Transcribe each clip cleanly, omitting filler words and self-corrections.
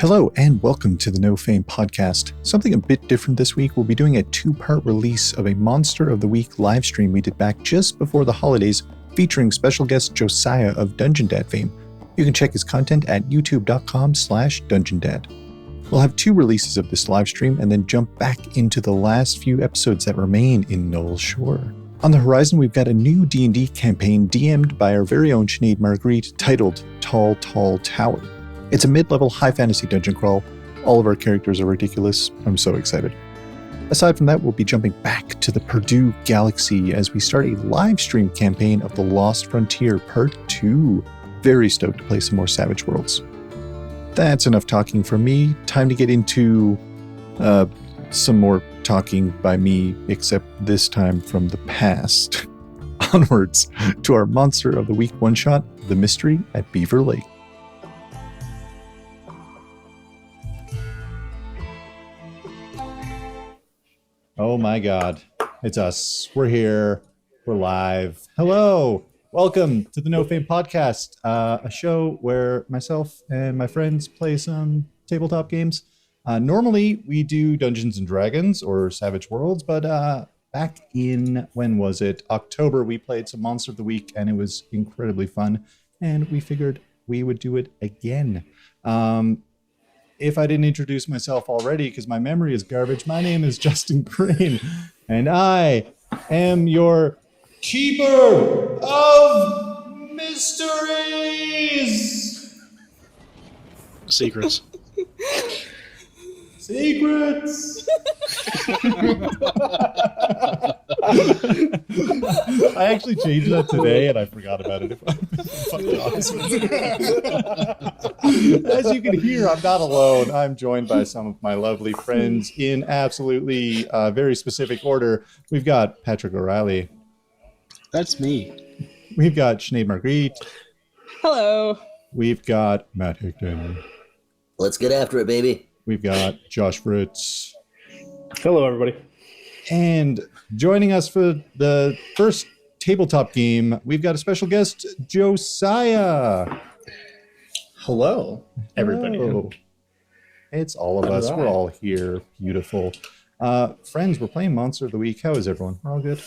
Hello and welcome to the No Fame podcast. Something a bit different this week. We'll be doing a two-part release of a Monster of the Week live stream we did back just before the holidays, featuring special guest Josiah of Dungeon Dad fame. You can check his content at youtube.com/DungeonDad. We'll have two releases of this live stream and then jump back into the last few episodes that remain in Knoll Shore. On the horizon, we've got a new D&D campaign DM'd by our very own Sinéad Marguerite titled Tall, Tall Tower. It's a mid-level high fantasy dungeon crawl. All of our characters are ridiculous. I'm so excited. Aside from that, we'll be jumping back to the Purdue Galaxy as we start a live stream campaign of The Lost Frontier Part 2. Very stoked to play some more Savage Worlds. That's enough talking from me. Time to get into some more talking by me, except this time from the past. Onwards to our Monster of the Week one-shot, The Mystery at Beaver Lake. Oh my God, it's us. We're here. We're live. Hello. Welcome to the No Fame podcast, a show where myself and my friends play some tabletop games. Normally, we do Dungeons and Dragons or Savage Worlds, but back in, when was it? October, we played some Monster of the Week, and it was incredibly fun, and we figured we would do it again. If I didn't introduce myself already, because my memory is garbage, my name is Justin Crane, and I am your Keeper of Mysteries! Secrets. Secrets! I actually changed that today and I forgot about it. As you can hear, I'm not alone. I'm joined by some of my lovely friends in absolutely very specific order. We've got Patrick O'Reilly. That's me. We've got Sinéad Marguerite. Hello. We've got Matt Hidgon. Let's get after it, baby. We've got Josh Fritz. Hello, everybody. And joining us for the first tabletop game, we've got a special guest, Josiah. Hello, everybody. Hello. It's all of us. We're all here. Beautiful. Friends, we're playing Monster of the Week. How is everyone? We're all good?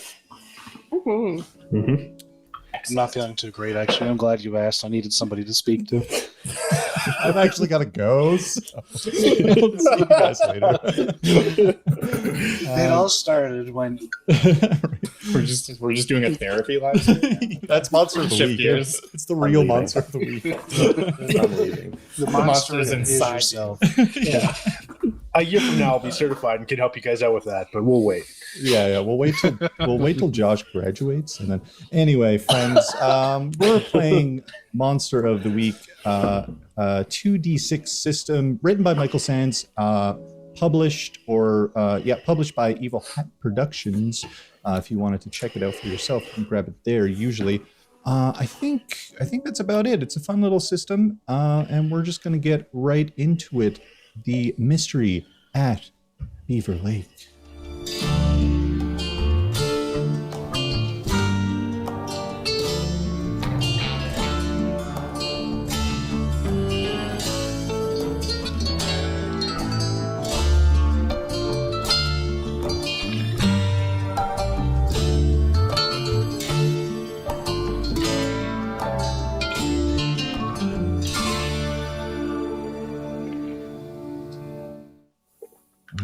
I'm not feeling too great, actually. I'm glad you asked. I needed somebody to speak to. I've actually got to go. So I'll see you guys later. It all started when We're just doing a therapy live stream. That's Monster of the Shift Week. gears. It's the real Monster of the Week. I'm leaving. the monster monster is is inside yourself. Yeah. A year from now, I'll be certified and can help you guys out with that, but we'll wait. Yeah. We'll wait till Josh graduates, and then anyway, friends, we're playing Monster of the Week, 2d6 system written by Michael Sands, published by Evil Hat Productions. If you wanted to check it out for yourself, you can grab it there. Usually, I think that's about it. It's a fun little system, and we're just going to get right into it. The Mystery at Beaver Lake.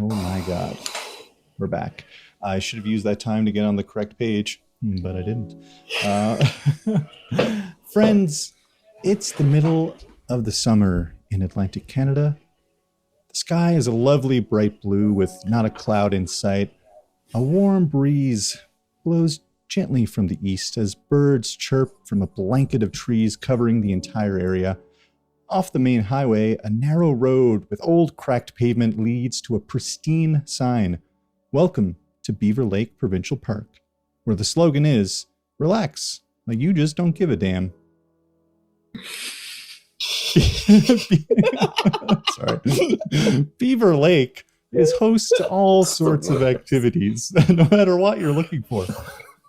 Oh my God. We're back. I should have used that time to get on the correct page, but I didn't. Friends, it's the middle of the summer in Atlantic Canada. The sky is a lovely bright blue with not a cloud in sight. A warm breeze blows gently from the east as birds chirp from a blanket of trees covering the entire area. Off the main highway, a narrow road with old cracked pavement leads to a pristine sign. Welcome to Beaver Lake Provincial Park, where the slogan is, relax, like you just don't give a damn. Sorry. Beaver Lake is host to all sorts of activities, no matter what you're looking for.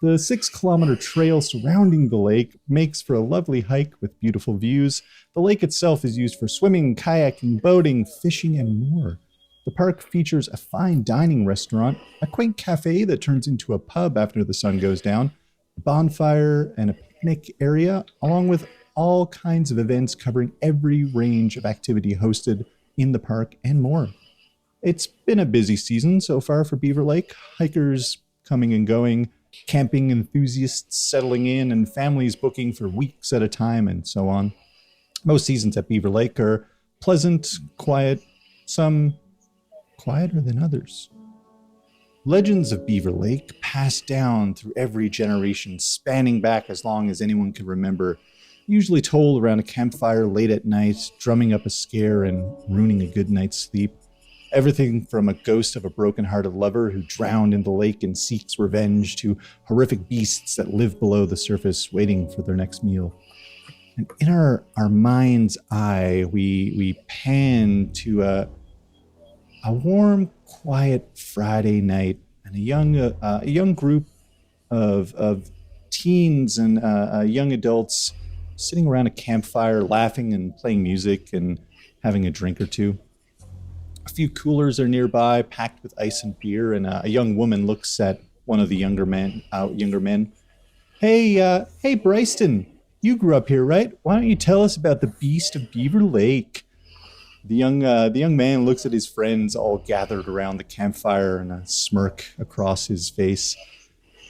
The 6-kilometer trail surrounding the lake makes for a lovely hike with beautiful views. The lake itself is used for swimming, kayaking, boating, fishing, and more. The park features a fine dining restaurant, a quaint cafe that turns into a pub after the sun goes down, a bonfire, and a picnic area, along with all kinds of events covering every range of activity hosted in the park and more. It's been a busy season so far for Beaver Lake. Hikers coming and going, camping enthusiasts settling in, and families booking for weeks at a time, and so on. Most seasons at Beaver Lake are pleasant, quiet, some quieter than others. Legends of Beaver Lake passed down through every generation, spanning back as long as anyone could remember, usually told around a campfire late at night, drumming up a scare and ruining a good night's sleep. Everything from a ghost of a broken-hearted lover who drowned in the lake and seeks revenge to horrific beasts that live below the surface waiting for their next meal. And in our mind's eye, we pan to a warm, quiet Friday night, and a young group of teens and young adults sitting around a campfire, laughing and playing music and having a drink or two. A few coolers are nearby, packed with ice and beer, and a young woman looks at one of the younger men. Hey, Bryston, you grew up here, right? Why don't you tell us about the beast of Beaver Lake? The young man looks at his friends all gathered around the campfire and a smirk across his face.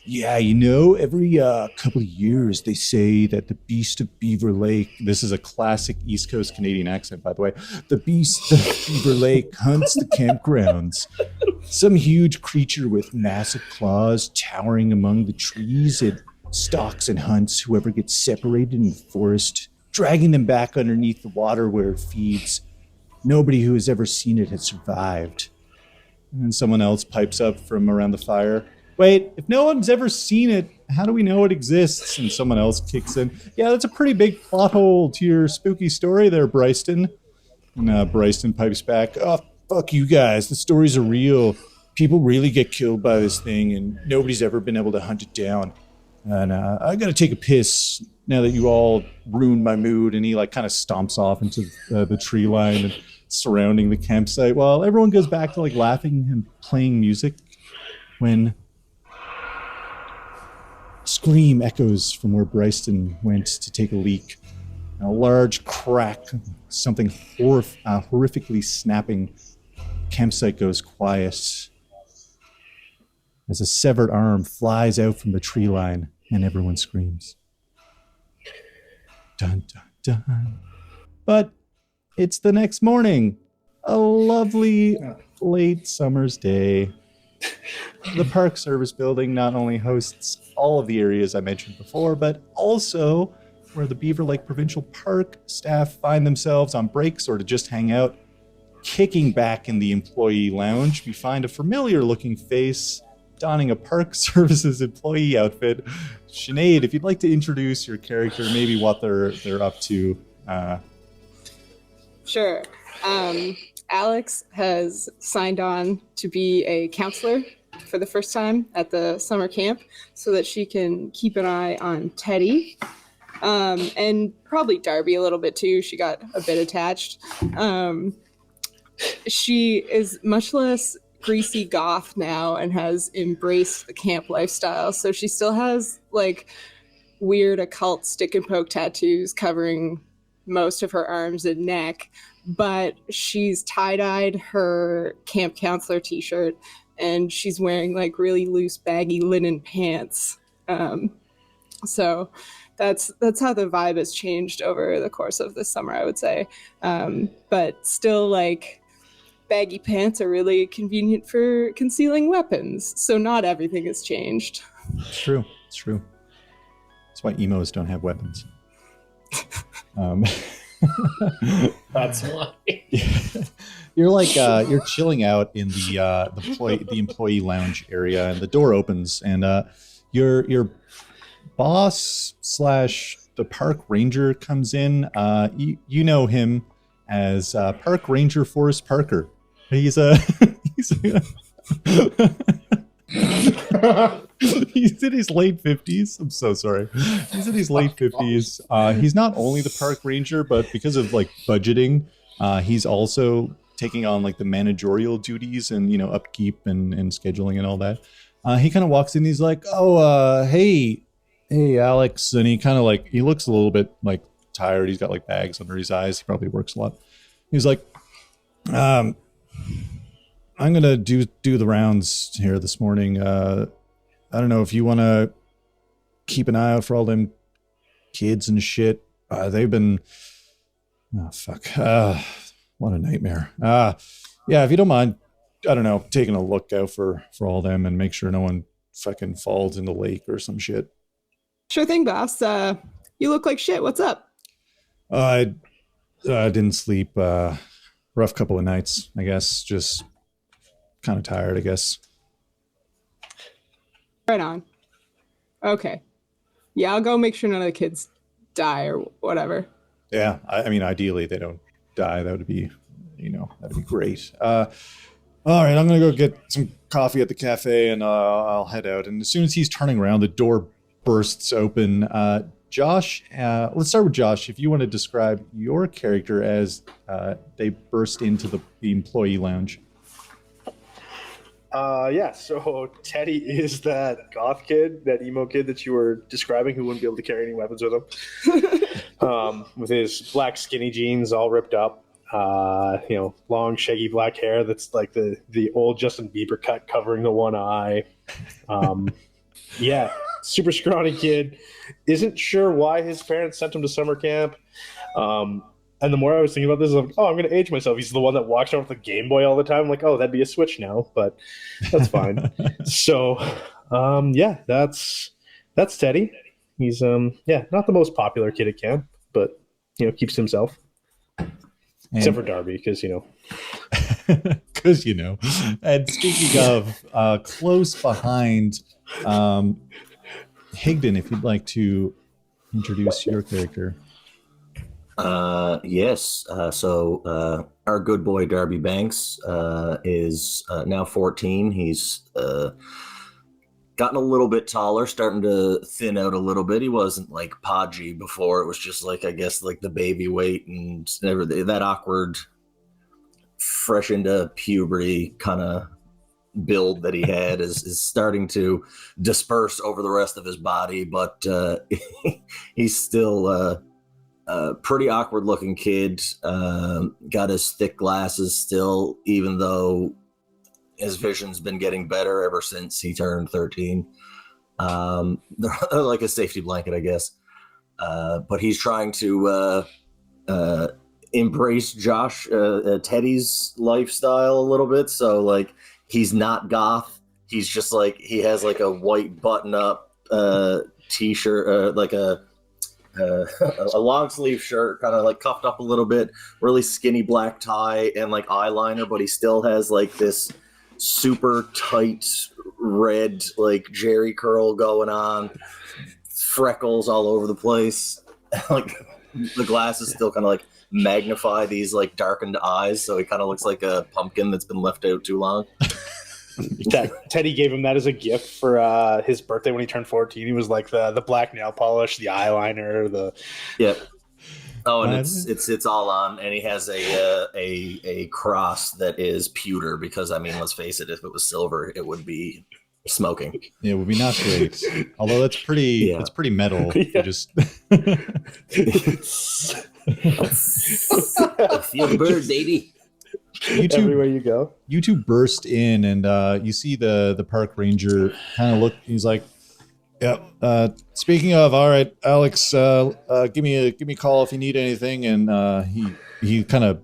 Yeah, every couple of years they say that the beast of Beaver Lake, this is a classic East Coast Canadian accent, by the way, the beast of Beaver Lake hunts the campgrounds. Some huge creature with massive claws towering among the trees. It stalks and hunts whoever gets separated in the forest, dragging them back underneath the water where it feeds. Nobody who has ever seen it has survived. And then someone else pipes up from around the fire. Wait, if no one's ever seen it, how do we know it exists? And someone else kicks in. Yeah, that's a pretty big plot hole to your spooky story there, Bryston. And Bryston pipes back. Oh, fuck you guys. The stories are real. People really get killed by this thing, and nobody's ever been able to hunt it down. And I gotta take a piss now that you all ruined my mood. And he kind of stomps off into the tree line and surrounding the campsite while everyone goes back to laughing and playing music when scream echoes from where Bryston went to take a leak. And a large crack, something horrifically snapping. Campsite goes quiet as a severed arm flies out from the tree line and everyone screams. Dun, dun, dun. But it's the next morning. A lovely late summer's day. The Park Service building not only hosts all of the areas I mentioned before, but also where the Beaver Lake Provincial Park staff find themselves on breaks or to just hang out. Kicking back in the employee lounge, we find a familiar-looking face donning a Park Services employee outfit. Sinéad, if you'd like to introduce your character, maybe what they're up to. Sure. Alex has signed on to be a counselor for the first time at the summer camp so that she can keep an eye on Teddy and probably Darby a little bit too. She got a bit attached. She is much less greasy goth now and has embraced the camp lifestyle. So she still has weird occult stick and poke tattoos covering most of her arms and neck, but she's tie-dyed her camp counselor t-shirt and she's wearing really loose baggy linen pants. So that's how the vibe has changed over the course of the summer, I would say. But still baggy pants are really convenient for concealing weapons. So not everything has changed. It's true. That's why emos don't have weapons. That's why. You're chilling out in the employee lounge area, and the door opens, and your boss / the park ranger comes in. You know him as Park Ranger Forrest Parker. He's He's in his late 50s. I'm so sorry. He's in his late 50s. He's not only the park ranger, but because of like budgeting, he's also taking on like the managerial duties and, you know, upkeep and scheduling and all that. He kind of walks in. He's like, "Oh, hey, Alex," and he kind of like he looks a little bit like tired. He's got like bags under his eyes. He probably works a lot. He's like, "I'm gonna do the rounds here this morning. I don't know if you want to keep an eye out for all them kids and shit. They've been, oh fuck, what a nightmare. Yeah, if you don't mind, I don't know, taking a look out for all them and make sure no one fucking falls in the lake or some shit." Sure thing, boss. You look like shit. What's up? I didn't sleep. Rough couple of nights, I guess. Just kind of tired, I guess. Right on. Okay. Yeah, I'll go make sure none of the kids die or whatever. Yeah, I mean, ideally they don't die. That would be, you know, that'd be great. All right, I'm gonna go get some coffee at the cafe and I'll head out. And as soon as he's turning around, the door bursts open. Josh, let's start with Josh. If you want to describe your character as they burst into the employee lounge. Yeah, so Teddy is that goth kid, that emo kid that you were describing who wouldn't be able to carry any weapons with him. With his black skinny jeans all ripped up, you know, long shaggy black hair that's like the old Justin Bieber cut covering the one eye. Yeah, super scrawny kid. Isn't sure why his parents sent him to summer camp. And the more I was thinking about this, I'm like, oh, I'm going to age myself. He's the one that walks around with a Game Boy all the time. I'm like, oh, that'd be a Switch now, but that's fine. So, yeah, that's Teddy. He's, yeah, not the most popular kid at camp, but, you know, keeps himself. Except for Darby, because, you know. Because, you know. And speaking of, close behind Hidgon, if you'd like to introduce your character. Yes. So our good boy Darby Banks is now 14. He's gotten a little bit taller, starting to thin out a little bit. He wasn't like podgy before. It was just like, I guess, like the baby weight and everything, that awkward, fresh into puberty kind of build that he had is starting to disperse over the rest of his body, but he's still pretty awkward looking kid. Got his thick glasses still, even though his vision's been getting better ever since he turned 13. They're like a safety blanket, I guess. But he's trying to embrace Teddy's lifestyle a little bit. So like he's not goth. He's just like, he has like a white button up t-shirt, like a long sleeve shirt, kind of like cuffed up a little bit, really skinny black tie and like eyeliner, but he still has like this super tight red like jerry curl going on, freckles all over the place. Like the glasses still kind of like magnify these like darkened eyes, so he kind of looks like a pumpkin that's been left out too long. Teddy gave him that as a gift for his birthday when he turned 14. He was like the black nail polish, the eyeliner, Yep. Oh, and it's all on, and he has a cross that is pewter because, I mean, let's face it, if it was silver, it would be smoking. Yeah, it would be not great. Although that's pretty metal. Yeah. Just Feel the bird, baby. Everywhere you go. You two burst in, and you see the park ranger kind of look. He's like, "Yeah. Speaking of, all right, Alex, give me a call if you need anything." And he kind of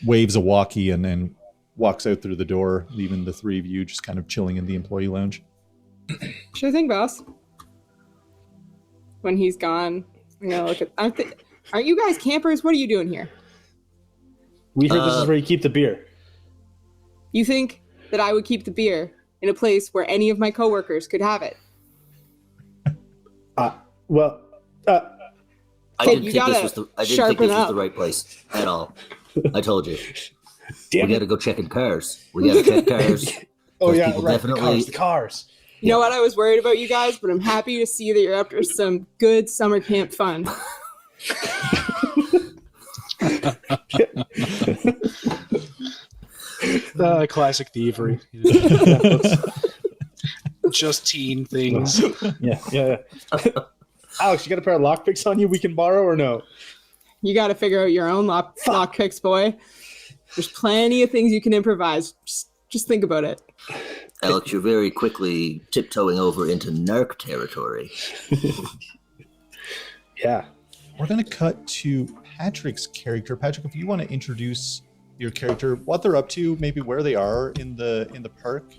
waves a walkie and then walks out through the door, leaving the three of you just kind of chilling in the employee lounge. Sure thing, boss. When he's gone, I'm gonna look at. Aren't you guys campers? What are you doing here? We heard this is where you keep the beer. You think that I would keep the beer in a place where any of my coworkers could have it? I didn't think this was the right place at all. I told you. We got to go check in cars. We got to check cars. Oh yeah, people right. definitely The cars. You know what? I was worried about you guys, but I'm happy to see that you're up to some good summer camp fun. Classic thievery. Just teen things. Yeah. Alex, you got a pair of lockpicks on you we can borrow or no? You got to figure out your own lock picks, boy. There's plenty of things you can improvise. Just think about it. Alex, you're very quickly tiptoeing over into narc territory. Yeah. We're going to cut to Patrick's character. Patrick, if you want to introduce your character, what they're up to, maybe where they are in the park.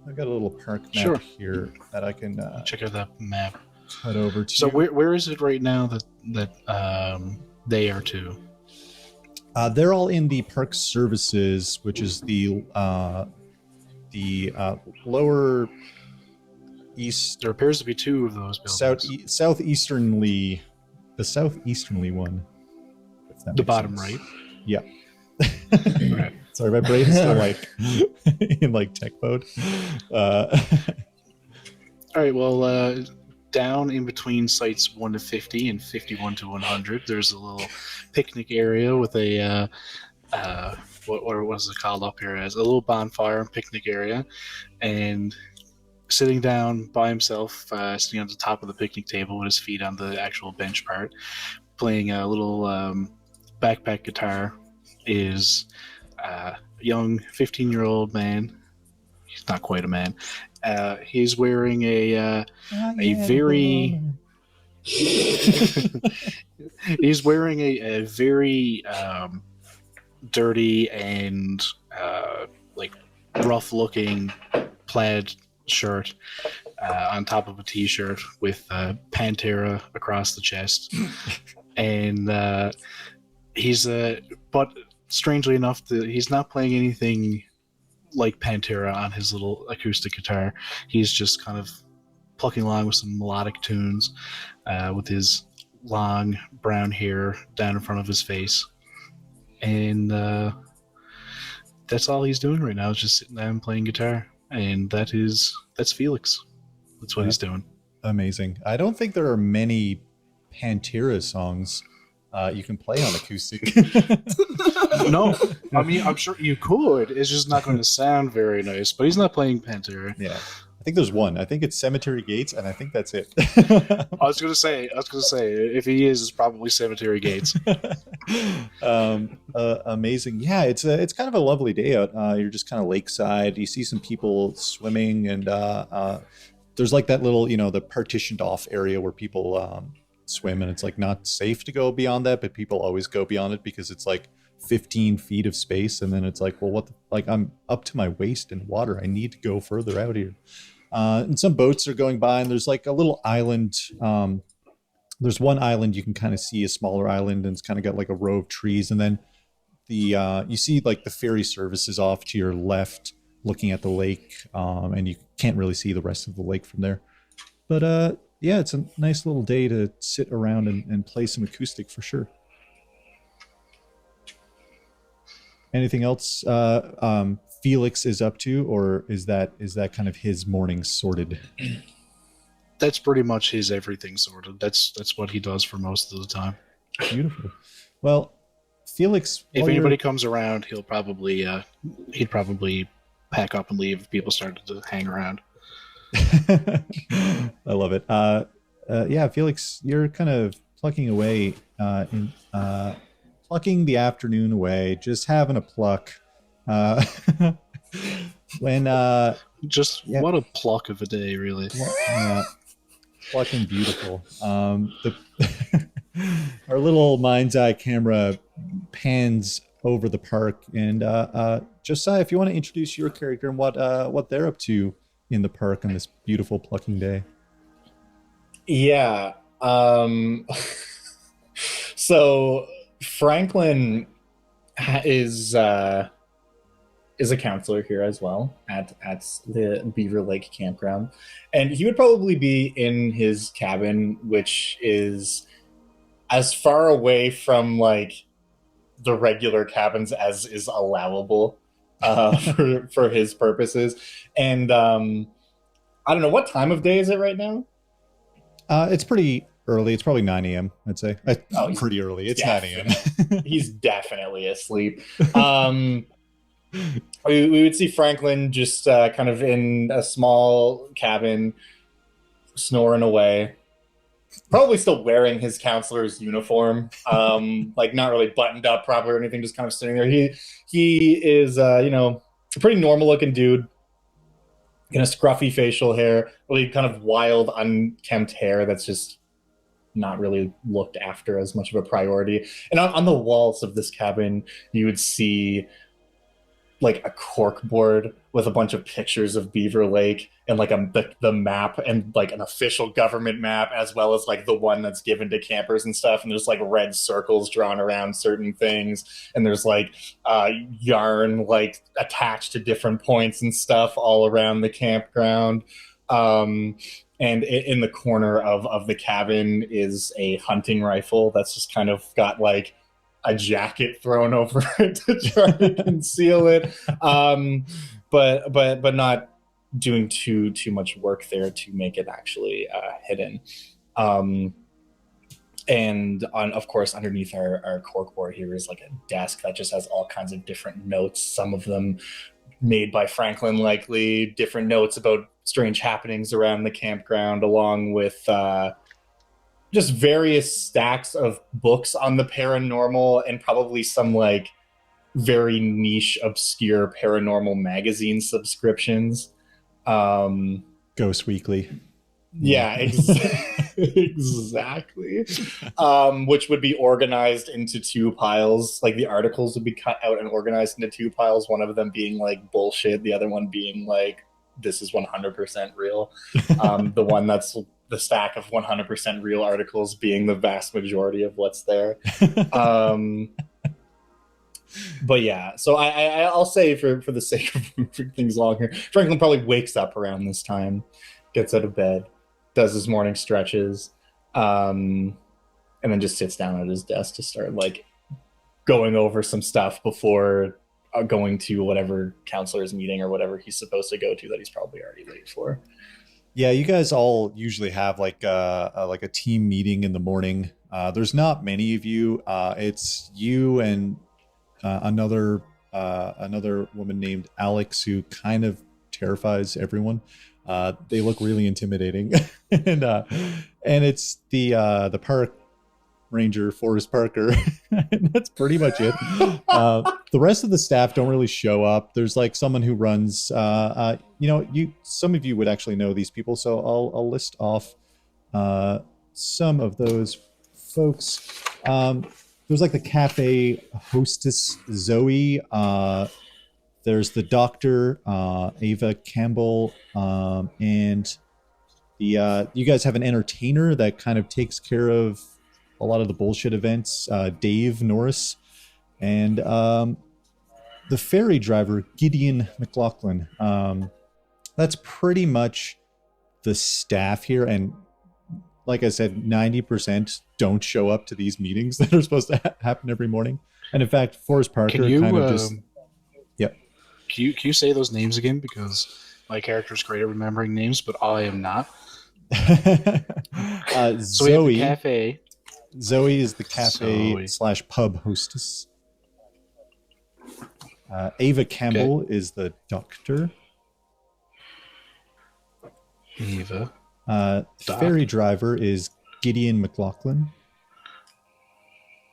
I've got a little park map here that I can check out that map. Cut over to. So where is it right now that they are to? They're all in the park services, which is the lower east. There appears to be two of those buildings. Southeasternly one. The bottom right. Yeah. Okay. Sorry, my brain is still like in like tech mode. All right. Well, down in between sites 1 to 50 and 51 to 100, there's a little picnic area with a what was it called up here as a little bonfire and picnic area, and sitting down by himself, sitting on the top of the picnic table with his feet on the actual bench part, playing a little backpack guitar, is a young 15-year-old man. He's not quite a man. He's wearing he's wearing a very dirty and like rough-looking plaid shirt on top of a t-shirt with Pantera across the chest, and but strangely enough, he's not playing anything like Pantera on his little acoustic guitar. He's just kind of plucking along with some melodic tunes with his long brown hair down in front of his face, and that's all he's doing right now, is just sitting down playing guitar. And that's Felix. That's what he's doing. Amazing. I don't think there are many Pantera songs you can play on acoustic. No, I mean, I'm sure you could. It's just not going to sound very nice. But he's not playing Pantera. Yeah, I think there's one. I think it's Cemetery Gates, and I think that's it. I was gonna say, if he is, it's probably Cemetery Gates. Amazing. Yeah, it's kind of a lovely day out. You're just kind of lakeside. You see some people swimming, and there's like that little, the partitioned off area where people swim, and it's like not safe to go beyond that, but people always go beyond it because it's like 15 feet of space, and then it's like, well, I'm up to my waist in water. I need to go further out here. And some boats are going by, and there's like a little island. There's one island you can kind of see, a smaller island, and it's kind of got like a row of trees, and then you see like the ferry services off to your left, looking at the lake, and you can't really see the rest of the lake from there. But yeah, it's a nice little day to sit around and play some acoustic for sure. Anything else Felix is up to, or is that kind of his morning sorted? That's pretty much his everything sorted. That's what he does for most of the time. Beautiful. Well, Felix, if anybody comes around, he'd probably pack up and leave if people started to hang around. I love it. Yeah, Felix, you're kind of plucking away plucking the afternoon away, just having a pluck. When what a pluck of a day, really. Plucking beautiful. Our little mind's eye camera pans over the park, and Josiah, if you want to introduce your character and what they're up to in the park on this beautiful plucking day. Yeah. So Franklin is a counselor here as well at the Beaver Lake campground, and he would probably be in his cabin, which is as far away from like the regular cabins as is allowable for his purposes. And I don't know, what time of day is it right now? It's pretty early. It's probably 9 a.m., I'd say. Oh, Pretty early. It's 9 a.m. He's definitely asleep. We would see Franklin just kind of in a small cabin, snoring away. Probably still wearing his counselor's uniform, like not really buttoned up properly or anything, just kind of sitting there. He is, a pretty normal looking dude. Scruffy facial hair, really kind of wild, unkempt hair that's just not really looked after as much of a priority. And on the walls of this cabin, you would see like a cork board with a bunch of pictures of Beaver Lake and like the map and like an official government map, as well as like the one that's given to campers and stuff. And there's like red circles drawn around certain things. And there's like yarn like attached to different points and stuff all around the campground. And in the corner of the cabin is a hunting rifle that's just kind of got like a jacket thrown over it to try to conceal it, but not doing too much work there to make it actually hidden. And of course, underneath our corkboard here is like a desk that just has all kinds of different notes. Some of them made by Franklin, likely different notes about strange happenings around the campground, along with just various stacks of books on the paranormal and probably some like very niche, obscure paranormal magazine subscriptions. Ghost Weekly. Yeah, exactly. Which would be organized into two piles. Like the articles would be cut out and organized into two piles. One of them being like bullshit. The other one being like, this is 100% real. The one that's the stack of 100% real articles being the vast majority of what's there. But yeah, so I'll say for the sake of moving things along here, Franklin probably wakes up around this time, gets out of bed, does his morning stretches, and then just sits down at his desk to start like going over some stuff before going to whatever counselor's meeting or whatever he's supposed to go to that he's probably already late for. Yeah, you guys all usually have like a team meeting in the morning. There's not many of you. It's you and another woman named Alex, who kind of terrifies everyone. They look really intimidating, and it's the park ranger, Forrest Parker. And that's pretty much it. The rest of the staff don't really show up. There's like someone who runs. Some of you would actually know these people, so I'll list off some of those folks. There's like the cafe hostess Zoe. There's the doctor Ava Campbell, and you guys have an entertainer that kind of takes care of a lot of the bullshit events, Dave Norris, and the ferry driver Gideon McLaughlin. That's pretty much the staff here, and like I said, 90% don't show up to these meetings that are supposed to happen every morning. And in fact, Forrest Parker kind of just... Yep. Can you say those names again? Because my character's great at remembering names, but I am not. So we have the cafe. Zoe is the cafe / pub hostess. Ava Campbell is the doctor. Ava. Ferry driver is Gideon McLaughlin.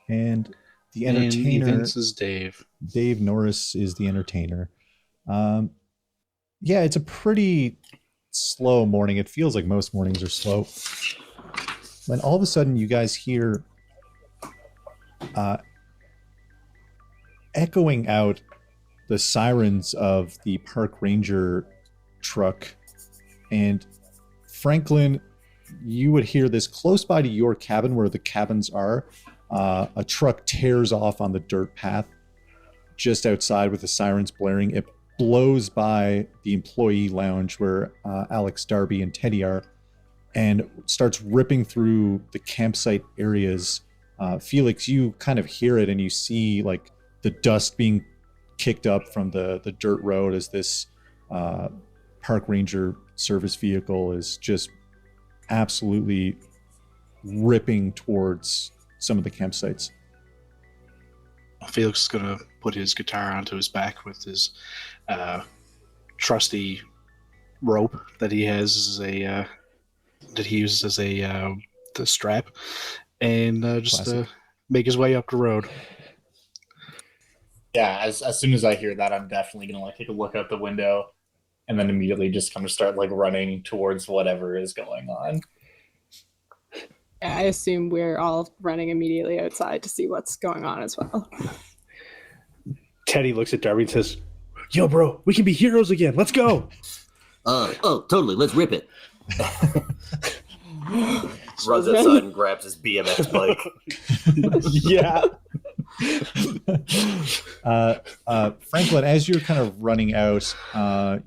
And the entertainer... And Vince is Dave. Dave Norris is the entertainer. Yeah, it's a pretty slow morning. It feels like most mornings are slow. When all of a sudden you guys hear echoing out the sirens of the park ranger truck, and Franklin, you would hear this close by to your cabin where the cabins are. A truck tears off on the dirt path just outside with the sirens blaring. It blows by the employee lounge where Alex, Darby, and Teddy are, and starts ripping through the campsite areas. Felix, you kind of hear it, and you see like the dust being kicked up from the dirt road as this park ranger service vehicle is just absolutely ripping towards some of the campsites. Felix is going to put his guitar onto his back with his trusty rope that he has as that he uses as the strap, and just make his way up the road. Yeah, as soon as I hear that, I'm definitely gonna like take a look out the window, and then immediately just kind of start like running towards whatever is going on. I assume we're all running immediately outside to see what's going on as well. Teddy looks at Darby and says, "Yo, bro, we can be heroes again. Let's go." Oh, totally. Let's rip it. Runs outside and grabs his BMX bike. Yeah. Franklin, as you're kind of running out,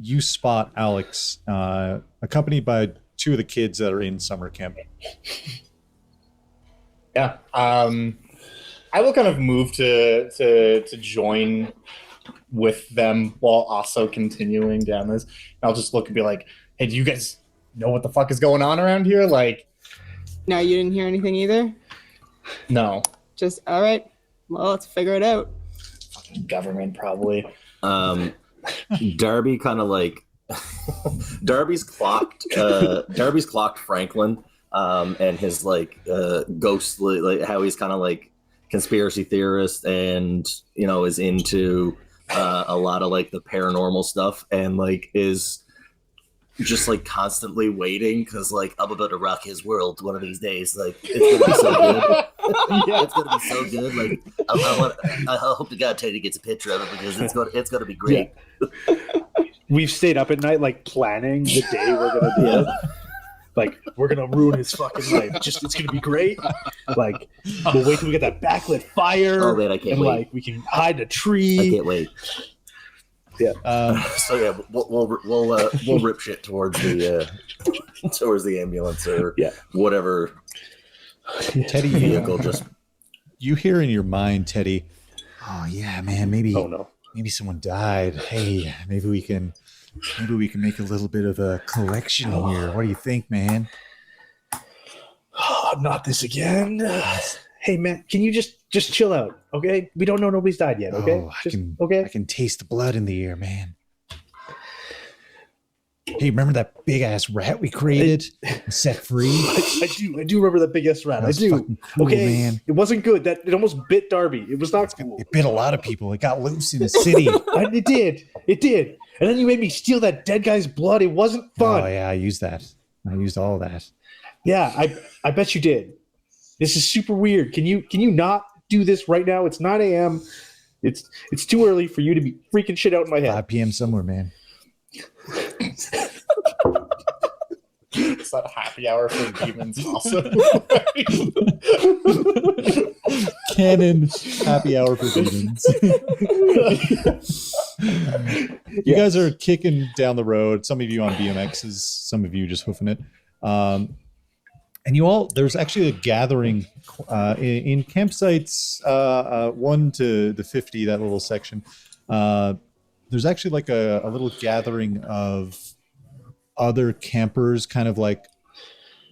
you spot Alex, accompanied by two of the kids that are in summer camp. Yeah. I will kind of move to join with them while also continuing down this. And I'll just look and be like, "Hey, do you guys know what the fuck is going on around here?" Like, No, you didn't hear anything either? no. Just, all right, well, let's figure it out. Fucking government, probably. Darby kind of like Darby's clocked Franklin, and his like ghostly, like how he's kind of like conspiracy theorist, and is into a lot of like the paranormal stuff, and like is just like constantly waiting because like I'm about to rock his world one of these days. Like it's gonna be so good. Yeah, it's gonna be so good. Like I hope to God Teddy gets a picture of it because it's gonna be great. Yeah. We've stayed up at night like planning the day we're gonna do it. Like we're gonna ruin his fucking life. Just it's gonna be great. Like we'll wait till we get that backlit fire. Oh man, I can't and wait. Like we can hide in a tree. I can't wait. Yeah. So yeah, we'll rip shit towards the ambulance or whatever Teddy, vehicle. Just you hear in your mind, Teddy. Oh yeah, man. Maybe someone died. Hey, maybe we can make a little bit of a collection here. What do you think, man? Oh, not this again. Hey man, can you just chill out, okay? We don't know nobody's died yet, okay? I can taste the blood in the air, man. Hey, remember that big ass rat we created and set free? I do remember that big ass rat. I do. Cool, okay, man. It wasn't good. That it almost bit Darby. It was not cool. It bit a lot of people. It got loose in the city. It did. And then you made me steal that dead guy's blood. It wasn't fun. Oh yeah, I used that. I used all of that. Yeah, I bet you did. This is super weird. Can you not do this right now? It's 9 a.m. It's too early for you to be freaking shit out in my head. 5 p.m. somewhere, man. It's that happy hour for demons also. Canon happy hour for demons. You guys are kicking down the road. Some of you on BMXs, some of you just hoofing it. And there's actually a gathering in campsites 1 to the 50, that little section. There's actually like a little gathering of other campers kind of like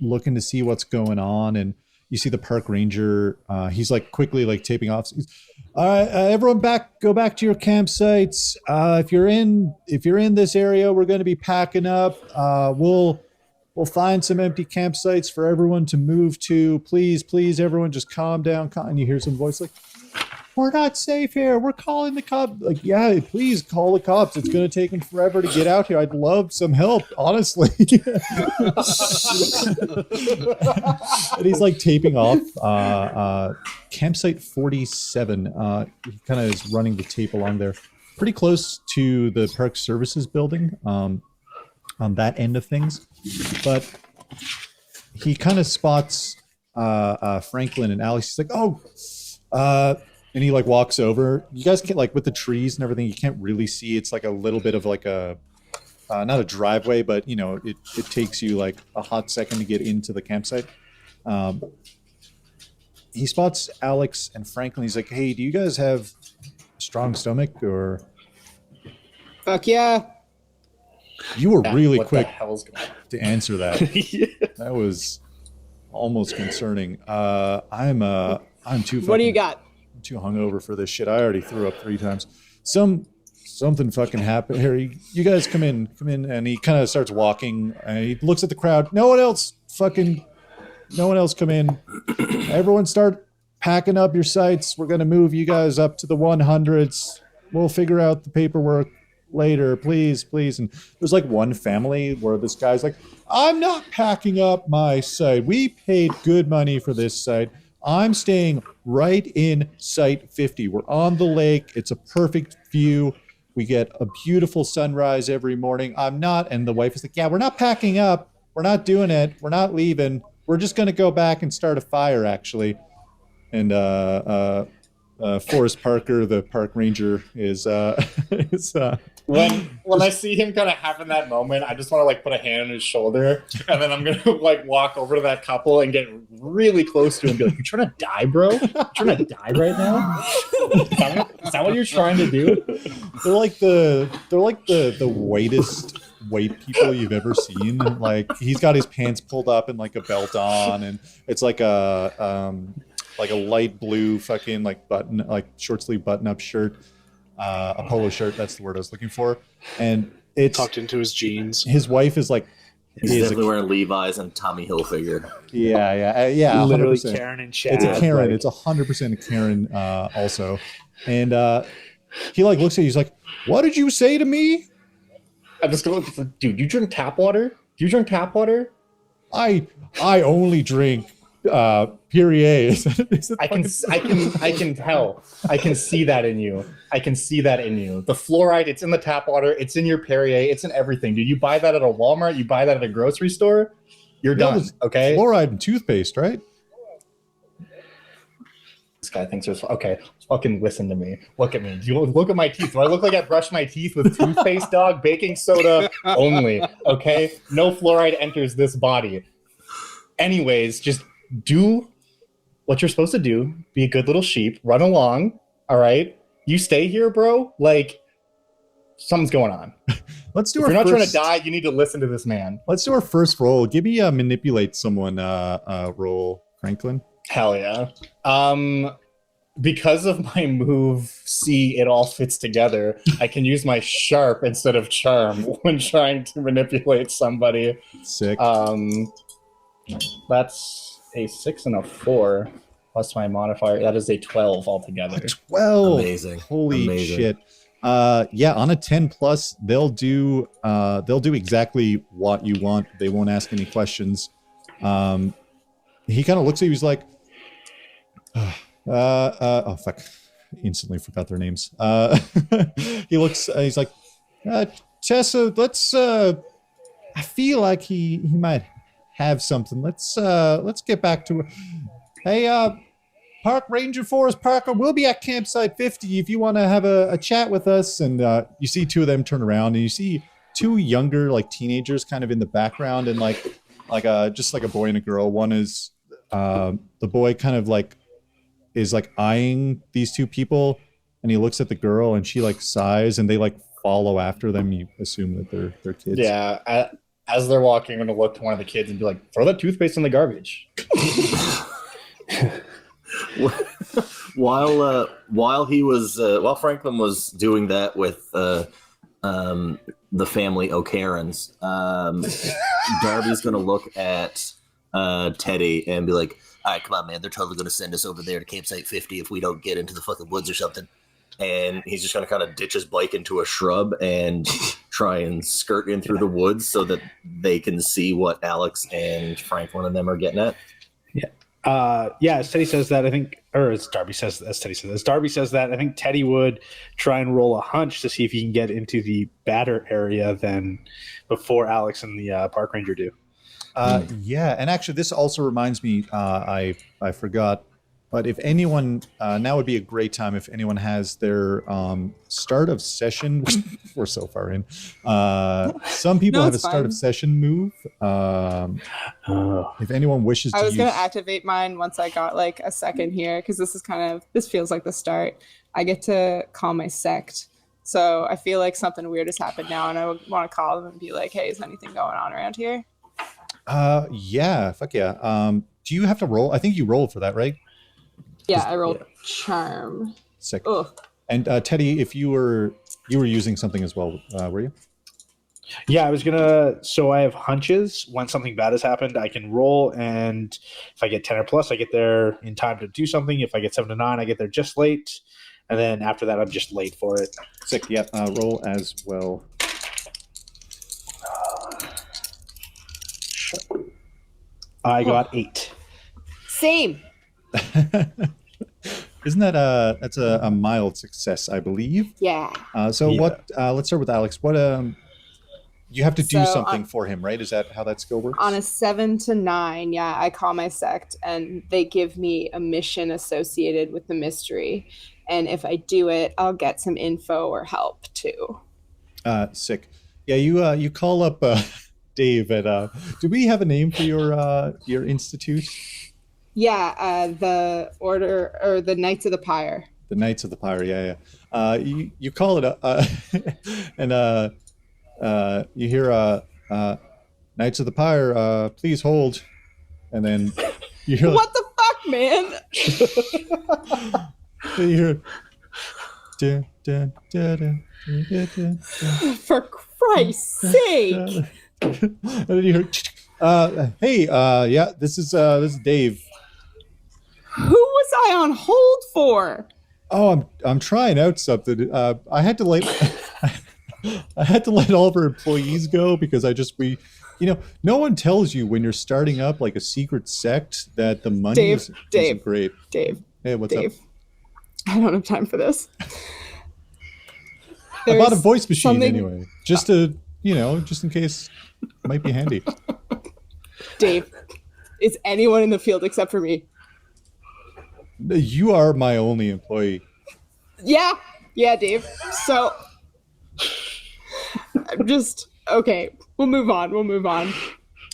looking to see what's going on. And you see the park ranger. He's like quickly like taping off. All right, everyone go back to your campsites. If you're in this area, we're going to be packing up. We'll find some empty campsites for everyone to move to. Please, everyone, just calm down. And you hear some voice like, "We're not safe here. We're calling the cops." Like, yeah, please call the cops. It's going to take them forever to get out here. I'd love some help, honestly. And he's like taping off campsite 47. He kind of is running the tape along there, pretty close to the park services building. On that end of things, but he kind of spots Franklin and Alex. He's like, "Oh," and he like walks over. You guys can't, like, with the trees and everything, you can't really see. It's like a little bit of like a not a driveway, but it takes you like a hot second to get into the campsite. He spots Alex and Franklin. He's like, "Hey, do you guys have a strong stomach or?" Fuck yeah. You were really what quick the hell's going on? to answer that. Yeah. That was almost concerning. I'm too. What do you fucking- got? I'm too hungover for this shit. I already threw up 3 times. Something fucking happened here. You guys come in, and he kind of starts walking. And he looks at the crowd. No one else come in. Everyone start packing up your sites. We're gonna move you guys up to the 100s. We'll figure out the paperwork later, please. And there's like one family where this guy's like, I'm not packing up my site. We paid good money for this site. I'm staying right in site 50. We're on the lake. It's a perfect view. We get a beautiful sunrise every morning. I'm not. And the wife is like, yeah, we're not packing up. We're not doing it. We're not leaving. We're just going to go back and start a fire, actually. And Forrest Parker, the park ranger, is When I see him kind of having that moment, I just want to like put a hand on his shoulder, and then I'm gonna like walk over to that couple and get really close to him and be like, "You trying to die, bro? You trying to die right now? Is that what you're trying to do?" they're like the whitest white people you've ever seen. Like he's got his pants pulled up and like a belt on, and it's like a light blue fucking like button, like short sleeve button up shirt. A polo shirt, that's the word I was looking for. And it's Tucked into his jeans. his wife is like He's definitely wearing Levi's and Tommy Hilfiger. yeah, Literally 100%. Karen and Chad. It's a Karen. like- It's 100% a Karen also. And he like looks at you, he's like, what did you say to me? I'm just going, dude, you drink tap water? Do you drink tap water? I only drink Perrier. I can tell. I can see that in you. The fluoride, it's in the tap water. It's in your Perrier. It's in everything, dude. You buy that at a Walmart. You buy that at a grocery store. You're done. Okay. Fluoride and toothpaste, right? This guy thinks there's okay. Fucking listen to me. Look at me. Do you look at my teeth? Do I look like I brush my teeth with toothpaste, dog? Baking soda only. Okay. No fluoride enters this body. Anyways, just do what you're supposed to do. Be a good little sheep. Run along. All right. You stay here, bro. Like something's going on. Let's do If our you're not first, trying to die, you need to listen to this man. Let's do our first roll. Give me a manipulate someone roll, Franklin. Hell yeah. Because of my move C, it all fits together. I can use my sharp instead of charm when trying to manipulate somebody. Sick. That's a 6 and a 4 plus my modifier. That is a 12 altogether. 12. Amazing. Holy Amazing. shit. Yeah, on a 10 plus, they'll do exactly what you want. They won't ask any questions. He kind of looks at you, he's like, oh fuck. Instantly forgot their names. He's like, Tessa, let's I feel like he might have something. Let's get back to it. Hey, Park Ranger Forrest Parker, we'll be at campsite 50 if you want to have a chat with us. And you see two of them turn around, and you see two younger, like teenagers, kind of in the background, and just like a boy and a girl. One is the boy kind of like is like eyeing these two people, and he looks at the girl, and she like sighs, and they like follow after them. You assume that they're kids. Yeah. As they're walking, I'm going to look to one of the kids and be like, throw that toothpaste in the garbage. While Franklin was doing that with the family O'Karens, Darby's gonna look at Teddy and be like, "All right, come on, man! They're totally gonna send us over there to campsite 50 if we don't get into the fucking woods or something." And he's just gonna kind of ditch his bike into a shrub and try and skirt in through the woods so that they can see what Alex and Franklin and them are getting at. As Teddy says that, I think, or as Darby says that, I think Teddy would try and roll a hunch to see if he can get into the batter area then before Alex and the park ranger do. Yeah, and actually, this also reminds me. I forgot, but if anyone now would be a great time if anyone has their start of session. We're so far in. Some people have a start of session move. If anyone wishes to I was going to activate mine once I got like a second here, because this feels like the start. I get to call my sect. So I feel like something weird has happened now, and I want to call them and be like, hey, is anything going on around here? Yeah, fuck yeah. Do you have to roll? I think you rolled for that, right? Yeah, I rolled charm. Sick. Ugh. And Teddy, if you were using something as well, were you? Yeah, I was gonna. So I have hunches. When something bad has happened, I can roll, and if I get 10 or plus, I get there in time to do something. If I get 7 to 9, I get there just late, and then after that, I'm just late for it. Sick. Yeah. Roll as well. I got 8. Same. Isn't that that's a mild success, I believe? Yeah. What? Let's start with Alex. What? You have to do So, something for him, right? Is that how that skill works? On a 7 to 9, yeah, I call my sect, and they give me a mission associated with the mystery. And if I do it, I'll get some info or help too. Sick. Yeah, you call up Dave at. Do we have a name for your institute? Yeah, the Order or the Knights of the Pyre. The Knights of the Pyre. Yeah. You call it up, and you hear Knights of the Pyre. Please hold, and then you hear what the fuck, man? you hear. Dun, dun, dun, dun, dun, dun, dun, dun. For Christ's sake! And then you hear, hey, yeah, this is Dave. Who was I on hold for? Oh, I'm trying out something. I had to let all of our employees go because no one tells you when you're starting up like a secret sect that the money isn't great. Dave. Hey, what's up? I don't have time for this. I bought a voice machine anyway, just in case it might be handy. Dave, is anyone in the field except for me? You are my only employee. Yeah, Dave. So, I'm just okay. We'll move on.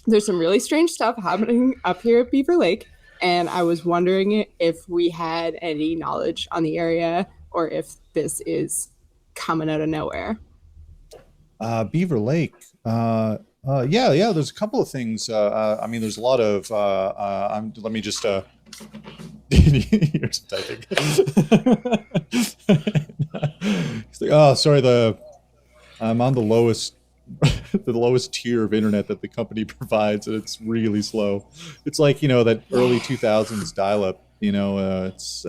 There's some really strange stuff happening up here at Beaver Lake, and I was wondering if we had any knowledge on the area or if this is coming out of nowhere. Beaver Lake. Yeah. There's a couple of things. There's a lot of. Let me just. Here's typing. He's like, oh, sorry. I'm on the lowest tier of internet that the company provides, and it's really slow. It's like that early 2000s dial-up. It's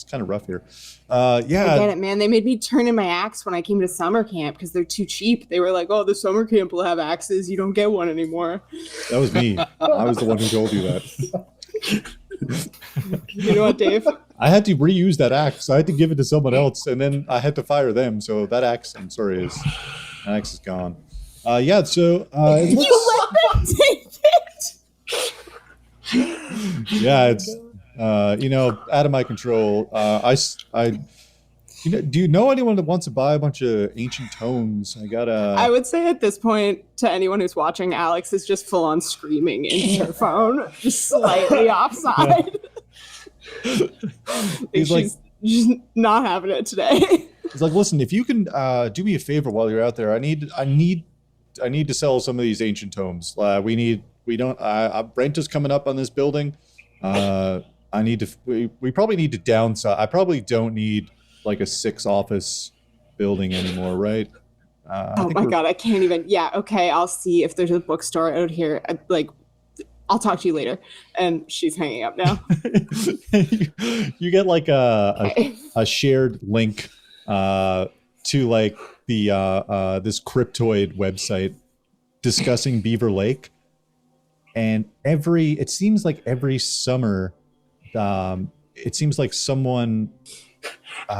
kind of rough here. Yeah. I get it, man. They made me turn in my axe when I came to summer camp because they're too cheap. They were like, "Oh, the summer camp will have axes. You don't get one anymore." That was me. I was the one who told you that. You know what, Dave? I had to reuse that axe. I had to give it to someone else, and then I had to fire them. So that axe, I'm sorry, that axe is gone. Yeah. So you let them take it. Yeah, it's out of my control. Do you know anyone that wants to buy a bunch of ancient tomes? I would say at this point, to anyone who's watching, Alex is just full on screaming into her phone, just slightly offside. She's not having it today. He's like, listen, if you can do me a favor while you're out there, I need to sell some of these ancient tomes. Rent is coming up on this building. We probably need to downsize. I probably don't need like a 6-office building anymore, right? Oh my God, I can't even. Yeah, okay, I'll see if there's a bookstore out here. I'll talk to you later. And she's hanging up now. You get like a shared link to like the this cryptoid website discussing Beaver Lake, and it seems like every summer, it seems like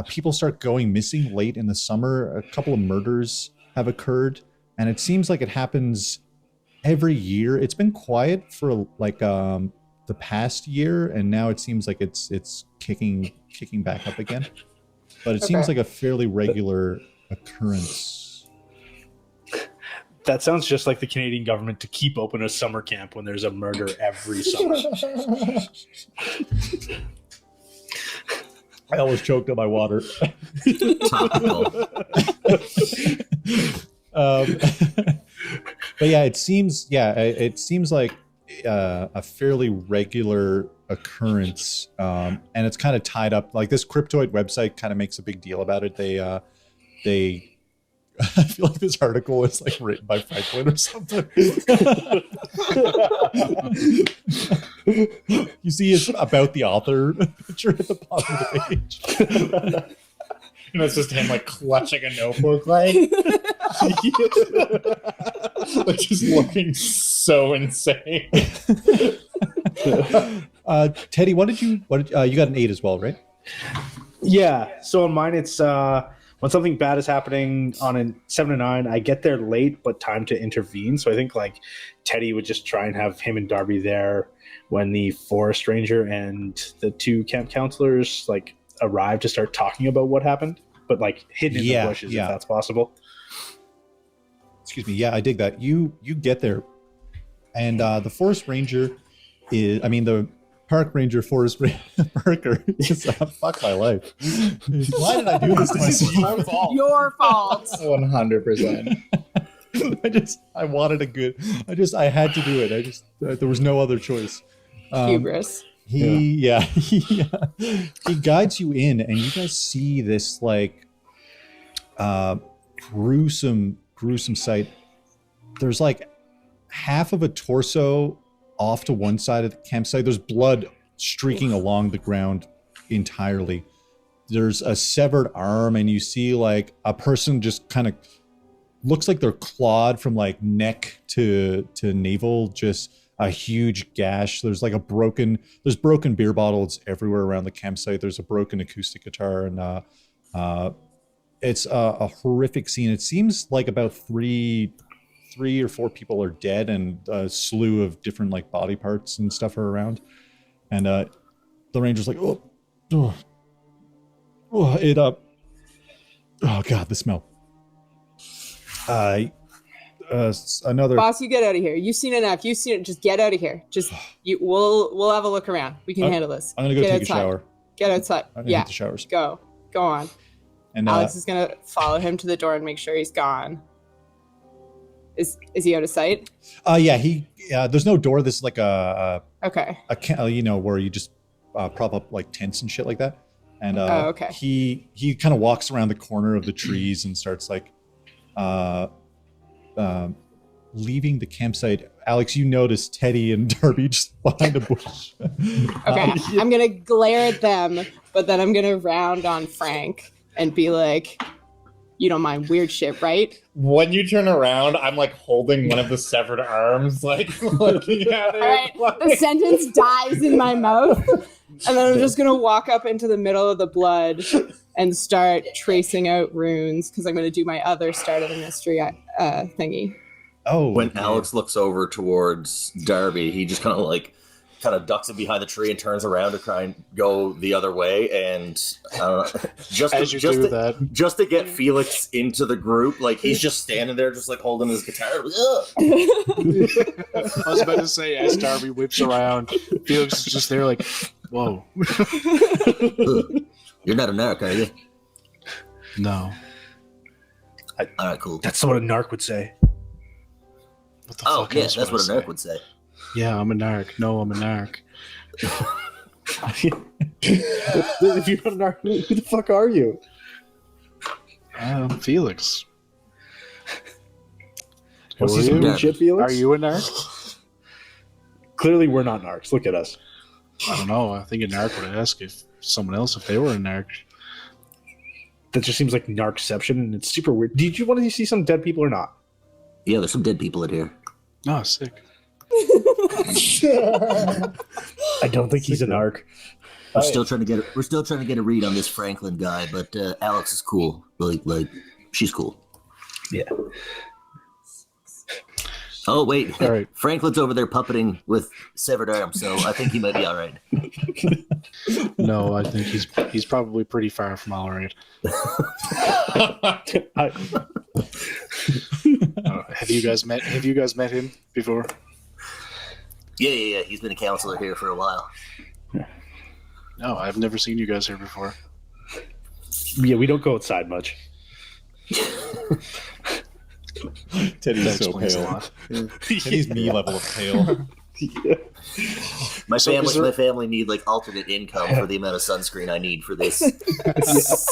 people start going missing late in the summer. A couple of murders have occurred, and it seems like it happens every year. It's been quiet for the past year, and now it seems like it's kicking back up again. But it seems like a fairly regular occurrence. That sounds just like the Canadian government to keep open a summer camp when there's a murder every summer. I almost choked on my water. Topical. But yeah, it seems like a fairly regular occurrence, and it's kind of tied up. Like this Cryptoid website kind of makes a big deal about it. They I feel like this article is like written by Franklin or something. You see, it's about the author picture at the bottom of the page. And it's just him like clutching a notebook, like just looking so insane. Teddy, what did you got an 8 as well, right? Yeah. So on mine, it's when something bad is happening on a 7 to 9, I get there late, but time to intervene. So I think like Teddy would just try and have him and Darby there when the forest ranger and the 2 camp counselors like arrive to start talking about what happened, but like hidden in the bushes if that's possible. Excuse me. Yeah, I dig that. You get there, and the forest ranger is, the park ranger, forest Parker. Fuck my life. Why did I do this to myself? Your fault. Your fault. 100%. I wanted a good. I had to do it. There was no other choice. Hubris. He guides you in, and you guys see this like gruesome sight. There's like half of a torso off to one side of the campsite. There's blood streaking along the ground entirely. There's a severed arm, and you see like a person just kind of looks like they're clawed from like neck to navel, just a huge gash. There's like broken beer bottles everywhere around the campsite. There's a broken acoustic guitar, and it's a horrific scene. It seems like about three or four people are dead, and a slew of different like body parts and stuff are around. And the ranger's like, oh god, the smell. Another boss, you get out of here. You've seen enough. You've seen it. Just get out of here. Just we'll have a look around. We can handle this. I'm gonna go take a shower. Get outside. I'm gonna hit the showers. Go on. And Alex is gonna follow him to the door and make sure he's gone. Is he out of sight? He there's no door. This is like a where you just prop up like tents and shit like that. And okay. He kind of walks around the corner of the trees and starts like leaving the campsite. Alex, you notice Teddy and Darby just behind a bush. Okay, I'm gonna glare at them, but then I'm gonna round on Frank and be like, "You don't mind weird shit, right?" When you turn around, I'm like holding one of the severed arms, like looking at it. All right, the sentence dies in my mouth, and then I'm just gonna walk up into the middle of the blood and start tracing out runes, because I'm gonna do my other start of the mystery thingy. Oh, when Alex looks over towards Darby, he just kind of ducks it behind the tree and turns around to try and go the other way. And just to get Felix into the group, like he's just standing there, just like holding his guitar. I was about to say, as Darby whips around, Felix is just there, like, whoa. You're not a narc, are you? No. All right, cool. That's what a narc would say. What the fuck yes, that's what a narc would say. Yeah, I'm a narc. No, I'm a narc. If you're not a narc, who the fuck are you? Felix. What's this weird shit, Felix? Are you a narc? Clearly, we're not narcs. Look at us. I don't know. I think a narc would ask if someone else if they were a narc. That just seems like narcception, and it's super weird. Did you want to see some dead people or not? Yeah, there's some dead people in here. Oh, sick. I don't think he's an narc. We're still trying to get a read on this Franklin guy, but Alex is cool. Like she's cool. Yeah. Oh wait, all right. Franklin's over there puppeting with severed arms, so I think he might be all right. No, I think he's probably pretty far from all right. Have you guys met him before? Yeah. He's been a counselor here for a while. No, I've never seen you guys here before. Yeah, we don't go outside much. Teddy's That so explains a pale. lot. Teddy's me level of pale. Yeah. My So is there- family need like alternate income for the amount of sunscreen I need for this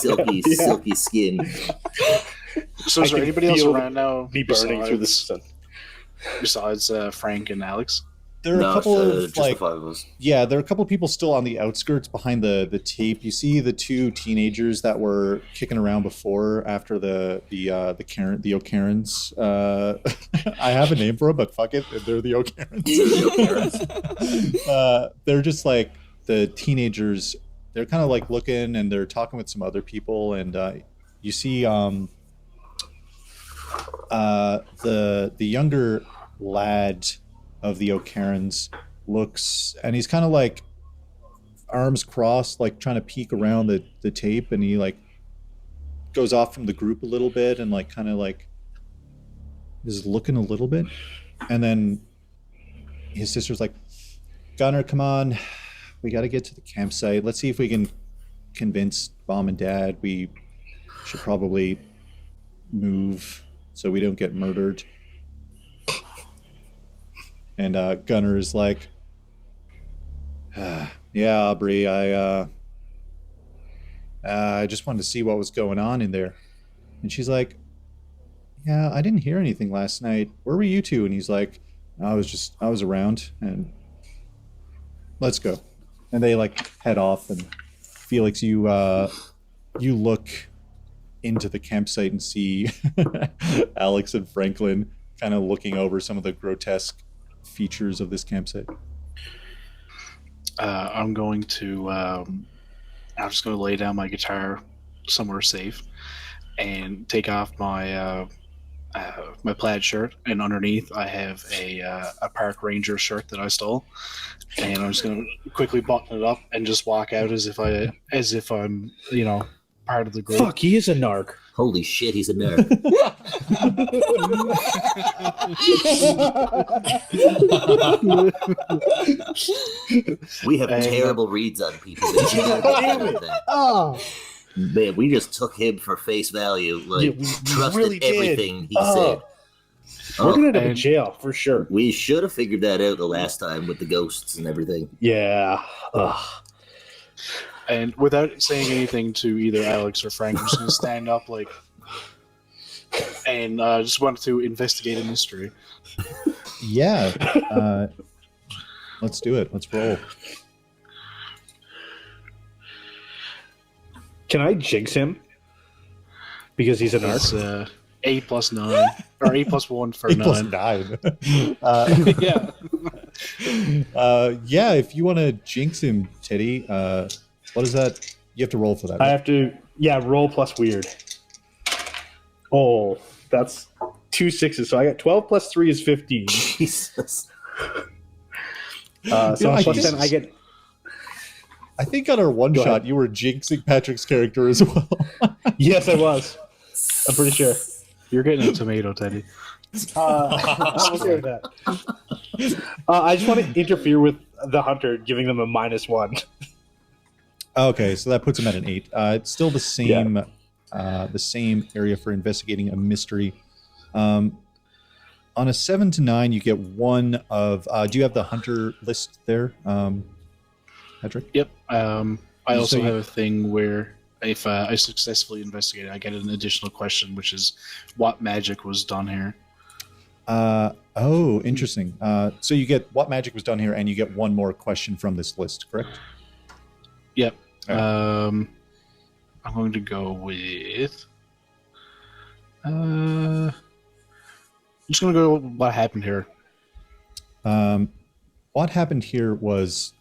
silky skin. So is I there can anybody else feel around now Me burning through the sun. besides Frank and Alex? There are a couple of just the like, 5 of us. yeah, there are a couple of people still on the outskirts behind the tape. You see the two teenagers that were kicking around before after the O'Karens. I have a name for them, but fuck it, they're the O'Karens. They're just like the teenagers. They're kind of like looking and they're talking with some other people, and you see the younger lad of the O'Karens looks, and he's kind of like arms crossed, like trying to peek around the tape, and he like goes off from the group a little bit and like kind of like is looking a little bit, and then his sister's like, Gunnar, come on, we got to get to the campsite. Let's see if we can convince Mom and Dad we should probably move so we don't get murdered. And Gunnar is like, yeah, Aubrey, I just wanted to see what was going on in there. And she's like, yeah, I didn't hear anything last night. Where were you two? And he's like, I was around, and let's go. And they like head off, and Felix, you look into the campsite and see Alex and Franklin kind of looking over some of the grotesque features of this campsite. I'm just going to lay down my guitar somewhere safe and take off my my plaid shirt, and underneath I have a park ranger shirt that I stole, and I'm just going to quickly button it up and just walk out as if I'm part of the group. Fuck, he is a narc. Holy shit, he's a nerd. We have terrible reads on people. Oh, Man, we just took him for face value. Like, Yeah, we trusted really did. everything he Oh. said. we're gonna end up in and- jail for sure. We should have figured that out the last time with the ghosts and everything. Yeah. Ugh. And without saying anything to either Alex or Frank, I'm just going to stand up and just wanted to investigate a mystery. Yeah. Let's do it. Let's roll. Can I jinx him? Because he's a narc. It's 8 plus 9, or 8 plus 1 for 8 plus 9. 9. Yeah. Yeah, if you want to jinx him, Teddy, what is that? You have to roll for that. I Right? have to, roll plus weird. Oh, that's 2 6s. So I got 12 plus 3 is 15. Jesus. So I plus guess- 10, I get. I think on our one Go shot, ahead. you were jinxing Patrick's character as well. Yes, I was. I'm pretty sure. You're getting a tomato, Teddy. I'm okay with that. I just want to interfere with the hunter, giving them a -1. Okay, so that puts him at an 8. It's still the same area for investigating a mystery. On a 7 to 9, you get one of. Do you have the hunter list there, Patrick? Yep. I also So you- have a thing where if I successfully investigate it, I get an additional question, which is what magic was done here. Oh, interesting. So you get what magic was done here, and you get one more question from this list, correct? Yep. Okay. I'm going to go with. I'm just going to go with what happened here. What happened here was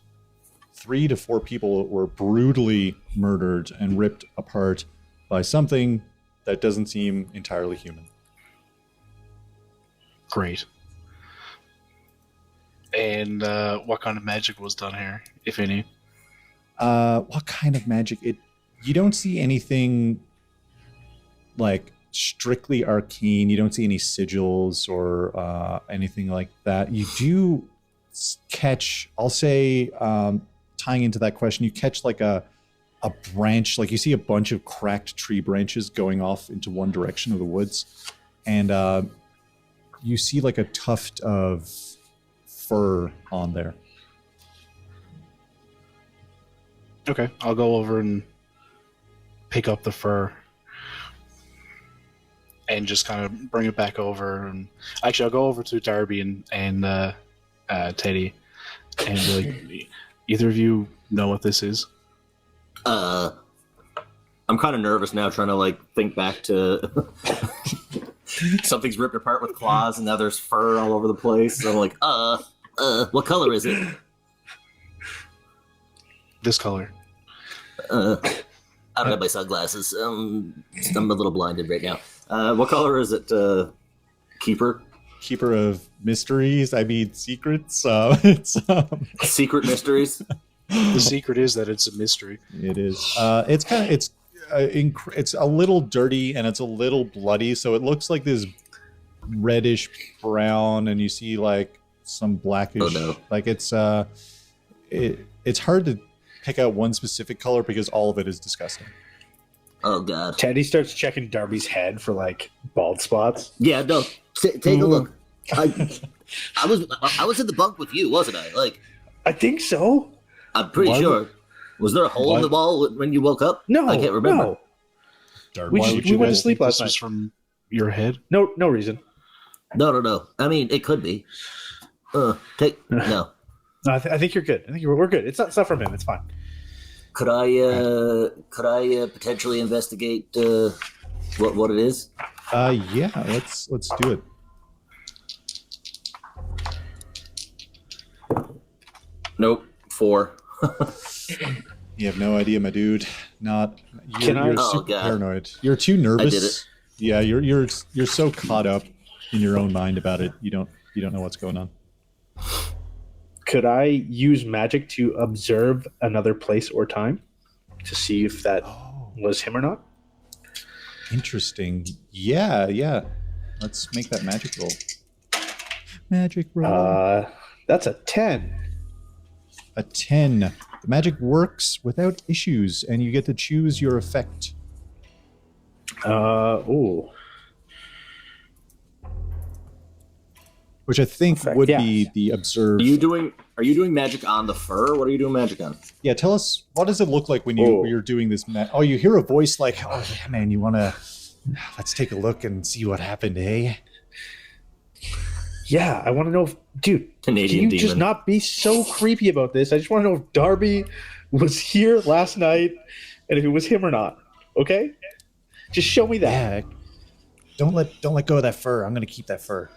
3 to 4 people were brutally murdered and ripped apart by something that doesn't seem entirely human. Great. And what kind of magic was done here, if any? What kind of magic? You don't see anything like strictly arcane. You don't see any sigils or anything like that. You do catch, I'll say, tying into that question, you catch like a a branch, like you see a bunch of cracked tree branches going off into one direction of the woods, and you see like a tuft of fur on there. Okay, I'll go over and pick up the fur and just kind of bring it back over. And actually, I'll go over to Darby and Teddy and be like, either of you know what this is? I'm kind of nervous now, trying to like think back to something's ripped apart with claws, and now there's fur all over the place. So I'm like, what color is it? This color. I don't have my sunglasses. I'm a little blinded right now. What color is it, Keeper? Keeper of mysteries. I mean, secrets. It's Secret mysteries. The secret is that it's a mystery. It is. It's a little dirty and it's a little bloody. So it looks like this reddish brown, and you see like some blackish. Oh no! Like it's hard to pick out one specific color because all of it is disgusting. Oh god! Teddy starts checking Darby's head for like bald spots. Yeah, no. Take a look. I was in the bunk with you, wasn't I? Like, I think so. I'm pretty sure. Was there a hole in the wall when you woke up? No, I can't remember. No. Darby, We went to sleep last This was night. from your head? No reason. No. I mean, it could be. No. No, I think you're good. I think we're good. It's not from him. It's fine. Could I potentially investigate what it is? Yeah. Let's do it. Nope. 4. You have no idea, my dude. You're Oh, super God. paranoid. You're too nervous. I did it. Yeah, you're so caught up in your own mind about it. You don't know what's going on. Could I use magic to observe another place or time to see if that was him or not? Interesting. Yeah. Let's make that magic roll. Magic roll. That's a 10. A 10. The magic works without issues, and you get to choose your effect. Ooh. Which I think Effect, would yeah. be the observe. Are you doing magic on the fur? What are you doing magic on? Yeah, tell us, what does it look like when you're doing this? You hear a voice like, "Oh yeah, man, you want to? Let's take a look and see what happened, eh?" Yeah, I want to know if, dude, Canadian can you demon. just not be so creepy about this? I just want to know if Darby was here last night and if it was him or not. Okay? Just show me that. Yeah. Don't let go of that fur. I'm gonna keep that fur.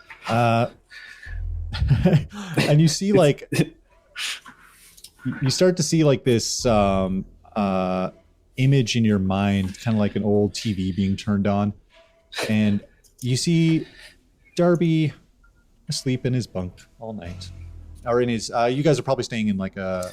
And you see like you start to see like this image in your mind, kind of like an old TV being turned on, and you see Darby asleep in his bunk all night, or in his. You guys are probably staying in like a,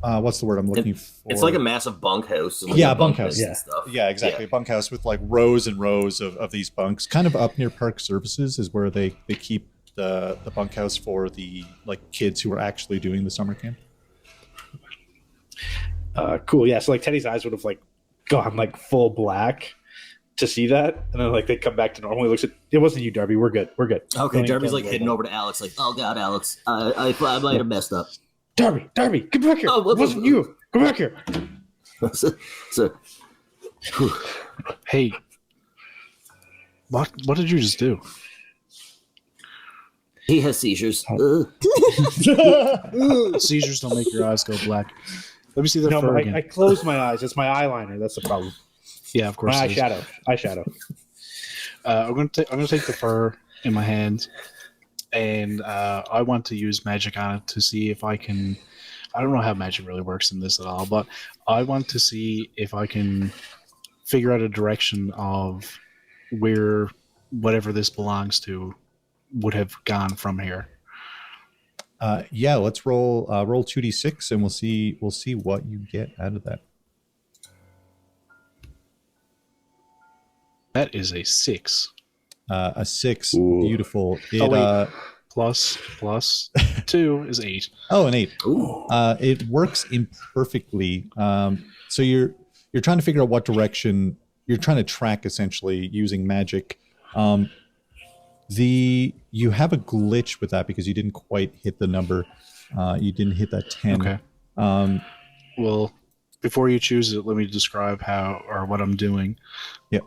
what's the word I'm looking for? It's like a massive bunkhouse. Yeah, bunkhouse. And stuff. Yeah, exactly. Yeah. Bunkhouse with like rows and rows of these bunks. Kind of up near Park Services is where they keep the bunkhouse for the like kids who are actually doing the summer camp. Cool. Yeah. So like Teddy's eyes would have like gone like full black to see that, and then like they come back to normal. He looks at it. Wasn't you, Darby? We're good. Okay, Darby's like heading over to Alex, like, "Oh God, Alex, I might have messed up." Darby, get back here. Oh, It wasn't you. Come back here. so, Hey, what did you just do? he has seizures. Seizures don't make your eyes go black. Let me see the No, fur but again. I closed my eyes. It's my eyeliner. That's the problem. Yeah, of course. My it is. eyeshadow. I'm gonna take the fur in my hand, and I want to use magic on it to see if I can. I don't know how magic really works in this at all, but I want to see if I can figure out a direction of where whatever this belongs to would have gone from here. Yeah, let's roll 2d6 and we'll see what you get out of that. That is a 6. A 6, Ooh. beautiful. Oh, wait. plus 2 is 8. Oh, an 8. Ooh. It works imperfectly. So you're trying to figure out what direction you're trying to track, essentially using magic. You have a glitch with that because you didn't quite hit the number. You didn't hit that 10. Okay. Well, before you choose it, let me describe how or what I'm doing. Yep.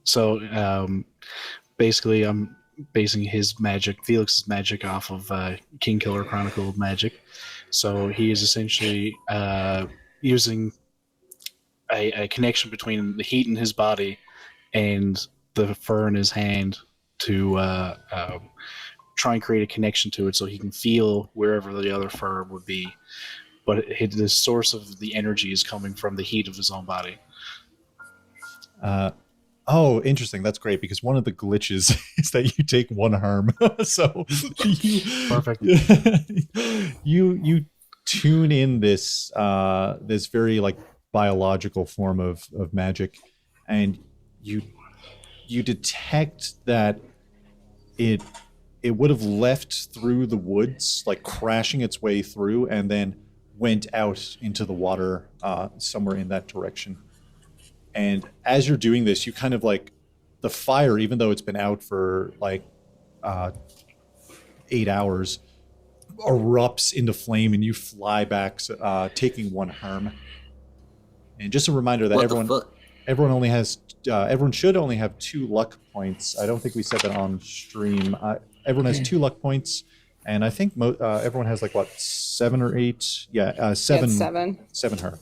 So basically, I'm basing his magic, Felix's magic, off of King Killer Chronicle magic. So he is essentially using a connection between the heat in his body and the fur in his hand to try and create a connection to it so he can feel wherever the other fur would be. But the source of the energy is coming from the heat of his own body. Oh, interesting. That's great because one of the glitches is that you take 1 harm. So Perfect. You tune in this this very like biological form of magic, and you detect that it would have left through the woods, like crashing its way through, and then went out into the water somewhere in that direction. And as you're doing this, you kind of like the fire, even though it's been out for like 8 hours, erupts into flame, and you fly back, taking 1 harm. And just a reminder that everyone only has everyone should only have 2 luck points. I don't think we said that on stream. Everyone has 2 luck points, and I think everyone has like what 7 or 8. Yeah, 7. Yeah, 7. 7 harm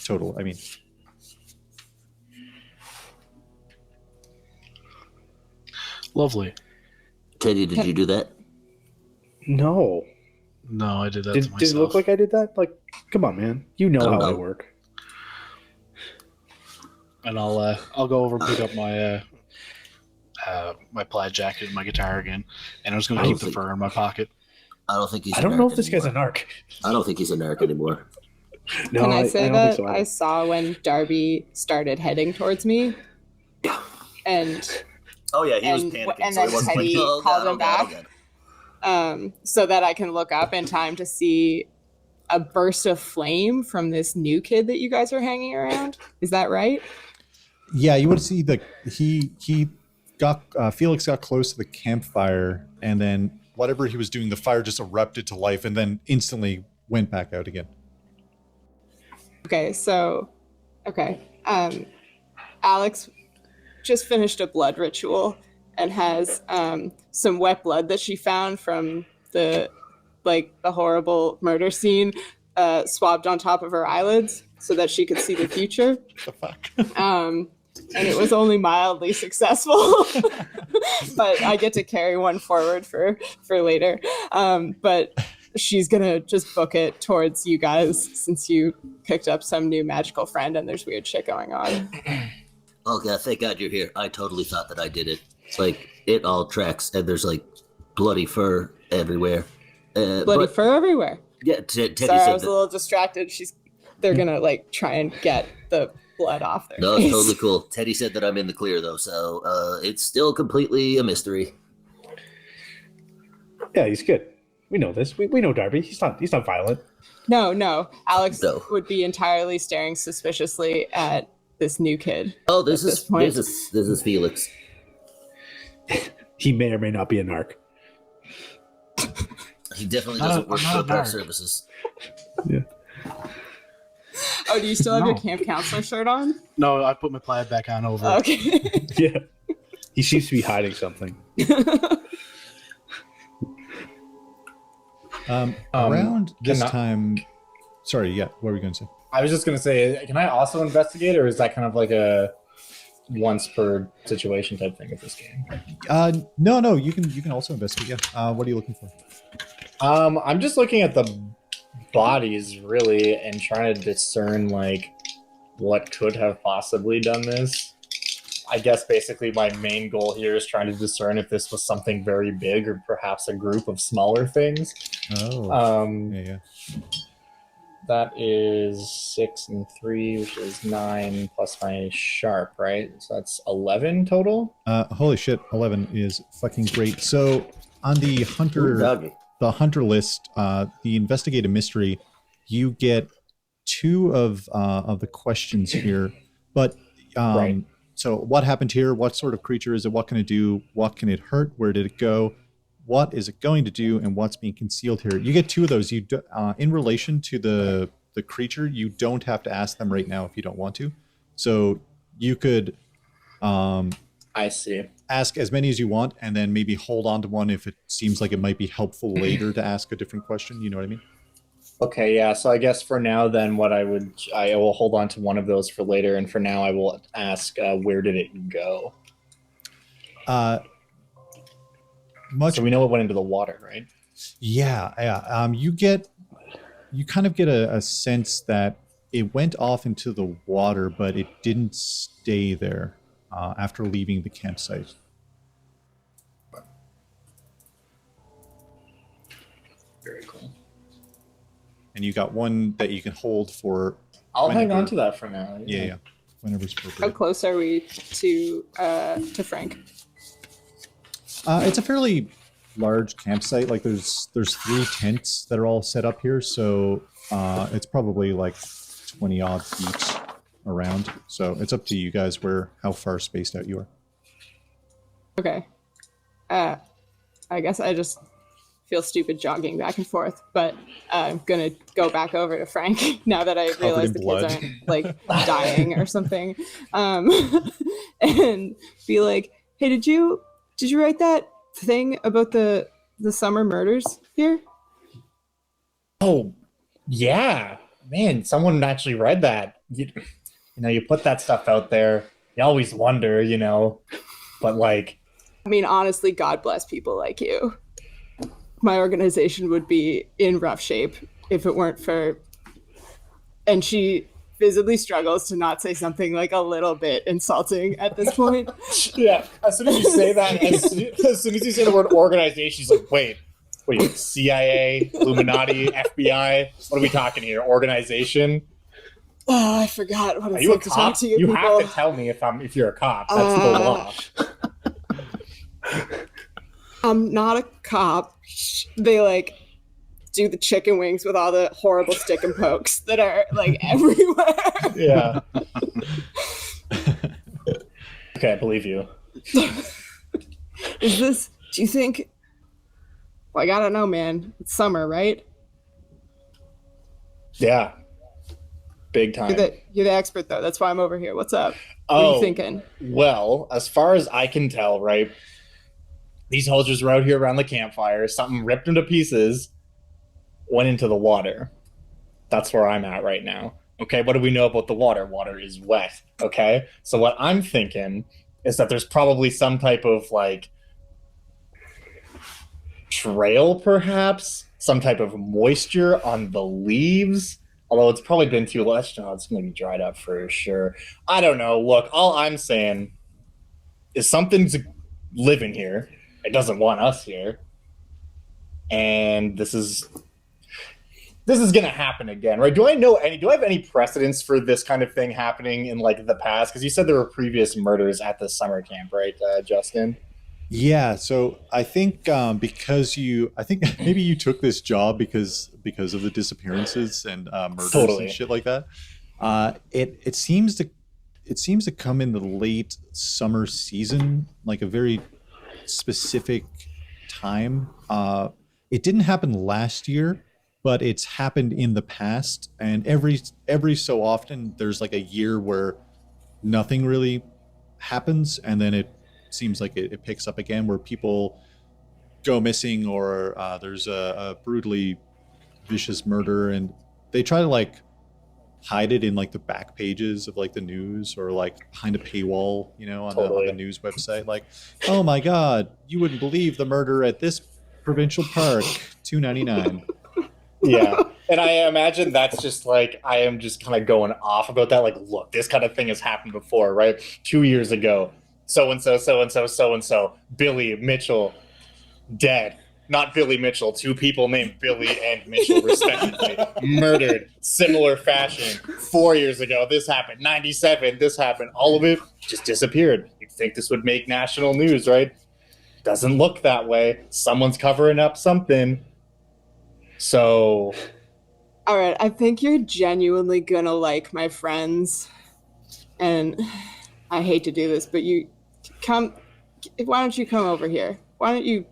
total. I mean. Lovely. Teddy, did you do that? No. No, I did that to myself. Did it look like I did that? Like, come on, man. You know how I work. And I'll go over and pick up my my plaid jacket and my guitar again, and I'm just going to keep the fur in my pocket. I don't think he's. I don't know if this guy's a narc. I don't think he's a narc anymore. No, Can I say that I saw when Darby started heading towards me, and oh yeah, he was panicking. And then Teddy called him back, so that I can look up in time to see a burst of flame from this new kid that you guys are hanging around. Is that right? Yeah, you would see he got Felix got close to the campfire, and then whatever he was doing, the fire just erupted to life, and then instantly went back out again. Okay, Alex just finished a blood ritual and has some wet blood that she found from the horrible murder scene swabbed on top of her eyelids so that she could see the future. The fuck? And it was only mildly successful, but I get to carry one forward for later. But she's gonna just book it towards you guys since you picked up some new magical friend and there's weird shit going on. Oh god, thank God you're here. I totally thought that I did it. It's like it all tracks, and there's like bloody fur everywhere. Fur everywhere. Yeah, Teddy Sorry, said I was a little distracted. They're gonna try and get the blood off their No, face. it's totally cool. Teddy said that I'm in the clear though, so it's still completely a mystery. Yeah, he's good. We know this. We know Darby. He's not violent. No. Alex would be entirely staring suspiciously at this new kid. Oh, this is Felix. He may or may not be a narc. He definitely doesn't work for park services. Yeah. Oh, do you still have your camp counselor shirt on? No, I put my plaid back on over. Okay. Yeah. He seems to be hiding something. Around this time... Sorry, yeah, what were we going to say? I was just going to say, can I also investigate, or is that kind of like a once per situation type thing with this game? No, you can also investigate. Yeah. What are you looking for? I'm just looking at the bodies really and trying to discern what could have possibly done this. I guess basically my main goal here is trying to discern if this was something very big or perhaps a group of smaller things. Oh. Yeah. That is 6 and 3, which is 9 plus my sharp, right? So that's 11 total. Holy shit, 11 is fucking great. So On the Ooh, hunter doggy. list, the investigate a mystery, you get 2 of the questions here. But Right. so what happened here? What sort of creature is it? What can it do? What can it hurt? Where did it go? What is it going to do? And what's being concealed here? You get 2 of those. You do, in relation to the creature, you don't have to ask them right now if you don't want to. So you could I see. ask as many as you want, and then maybe hold on to one if it seems like it might be helpful later to ask a different question. You know what I mean? Okay, yeah. So I guess for now, then, I will hold on to one of those for later, and for now, I will ask, where did it go? Much. So we know it went into the water, right? Yeah. You kind of get a sense that it went off into the water, but it didn't stay there after leaving the campsite. Very cool. And you got one that you can hold for. I'll hang whenever- on to that for now. Yeah. Whenever it's How appropriate. close are we to Frank? It's a fairly large campsite. Like there's 3 tents that are all set up here, so it's probably like 20 odd feet around. So it's up to you guys how far spaced out you are. Okay. I guess I just feel stupid jogging back and forth, but I'm gonna go back over to Frank now that I realize the blood. kids aren't like dying or something, and be like, "Hey, did you write that thing about the summer murders here?" Oh, yeah, man! Someone actually read that. You put that stuff out there. You always wonder, but like, I mean, honestly, God bless people like you. My organization would be in rough shape if it weren't for... And she visibly struggles to not say something like a little bit insulting at this point. yeah. As soon as you say that, as soon as you say the word organization, she's like, wait, CIA, Illuminati, FBI? What are we talking here? Organization? Oh, I forgot what Are it's you a like to talk cop? to you You people. have to tell me if you're a cop. That's the law. I'm not a cop. They like do the chicken wings with all the horrible stick and pokes that are like everywhere. Yeah. Okay, I believe you. Do you think... Well, I gotta know, man. It's summer, right? Yeah. Big time. You're the expert, though. That's why I'm over here. What's up? What are you thinking? Well, as far as I can tell, right, these soldiers were out here around the campfire. Something ripped them to pieces, went into the water. That's where I'm at right now. Okay, what do we know about the water? Water is wet. Okay, so what I'm thinking is that there's probably some type of like trail, perhaps some type of moisture on the leaves. Although it's probably been too long. No, it's going to be dried up for sure. I don't know. Look, all I'm saying is something's living here. It doesn't want us here. And this is going to happen again, right? Do I have any precedents for this kind of thing happening in like the past? Because you said there were previous murders at the summer camp, right, Justin? Yeah, so I think because I think maybe you took this job because of the disappearances and murders Totally. and shit like that. It seems to come in the late summer season, like a very specific time. It didn't happen last year, but it's happened in the past, and every so often there's like a year where nothing really happens, and then it seems like it picks up again, where people go missing, or there's a brutally vicious murder, and they try to like hide it in like the back pages of like the news, or like behind a paywall, on the news website. Like, oh my god, you wouldn't believe the murder at this provincial park, $2.99. Yeah. And I imagine that's just like, I am just kind of going off about that. Like, look, this kind of thing has happened before, right? 2 years ago, so-and-so, so-and-so, so-and-so, Billy Mitchell, dead. Not Billy Mitchell, 2 people named Billy and Mitchell, respectively, murdered, similar fashion. 4 years ago, this happened. 97, this happened. All of it just disappeared. You'd think this would make national news, right? doesn't look that way. Someone's covering up something. So, all right, I think you're genuinely gonna like my friends, and I hate to do this, but you come. Why don't you come over here? Why don't you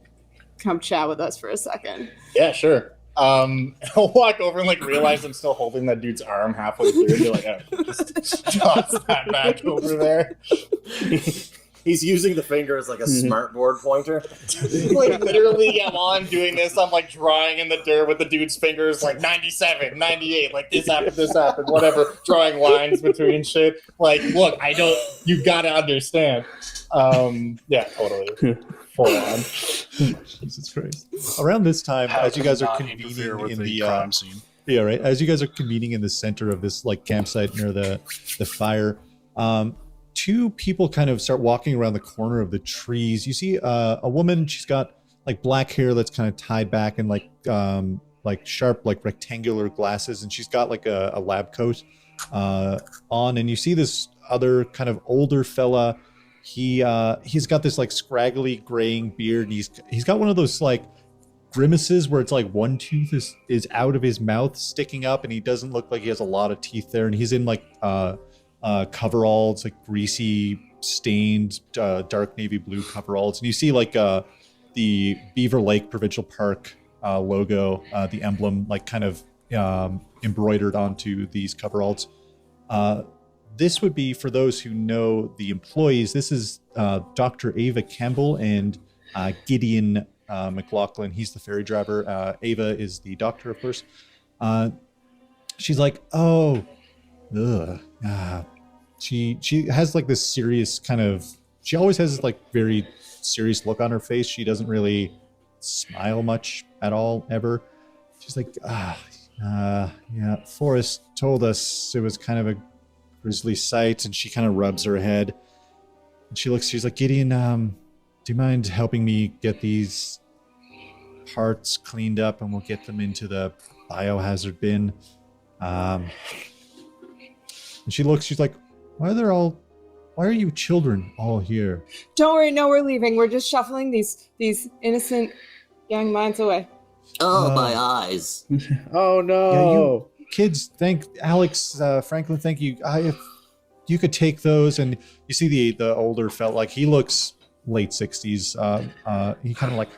come chat with us for a second? yeah, sure. I'll walk over and like realize I'm still holding that dude's arm halfway through and be like, oh, just toss that back over there. He's using the finger as like a smartboard pointer. Like literally, yeah, while I'm doing this, I'm like drawing in the dirt with the dude's fingers, like 97, 98, like this happened, whatever, drawing lines between shit. Like, look, you gotta understand. Yeah, totally. Full on. Jesus Christ. Around this time, How as you guys can are not interfere convening with in the the crime scene. yeah, right. As you guys are convening in the center of this like campsite near the fire, two people kind of start walking around the corner of the trees. You see a woman. She's got like black hair that's kind of tied back and like sharp, like rectangular glasses, and she's got like a lab coat on. And you see this other kind of older fella. He's got this like scraggly graying beard, and he's got one of those like grimaces where it's like one tooth is out of his mouth sticking up, and he doesn't look like he has a lot of teeth there. And he's in like coveralls, like greasy stained dark navy blue coveralls. And you see like the Beaver Lake Provincial Park logo, the emblem, like kind of embroidered onto these coveralls. This would be, for those who know the employees, this is Dr. Ava Campbell and Gideon McLaughlin. He's the ferry driver. Ava is the doctor, of course. She's like, oh, ugh. She has like this serious kind of, she always has this like very serious look on her face. She doesn't really smile much at all, ever. She's like, yeah, Forrest told us it was kind of a grisly sight, and she kind of rubs her head. And she's like, Gideon, do you mind helping me get these parts cleaned up, and we'll get them into the biohazard bin? And she's like, why are you children all here? Don't worry, no, we're leaving. We're just shuffling these innocent young minds away. Oh, my eyes. Oh no. Yeah, you kids, thank Alex, Franklin, thank you. If you could take those. And you see the older fella, like he looks late 60s. He kind of like,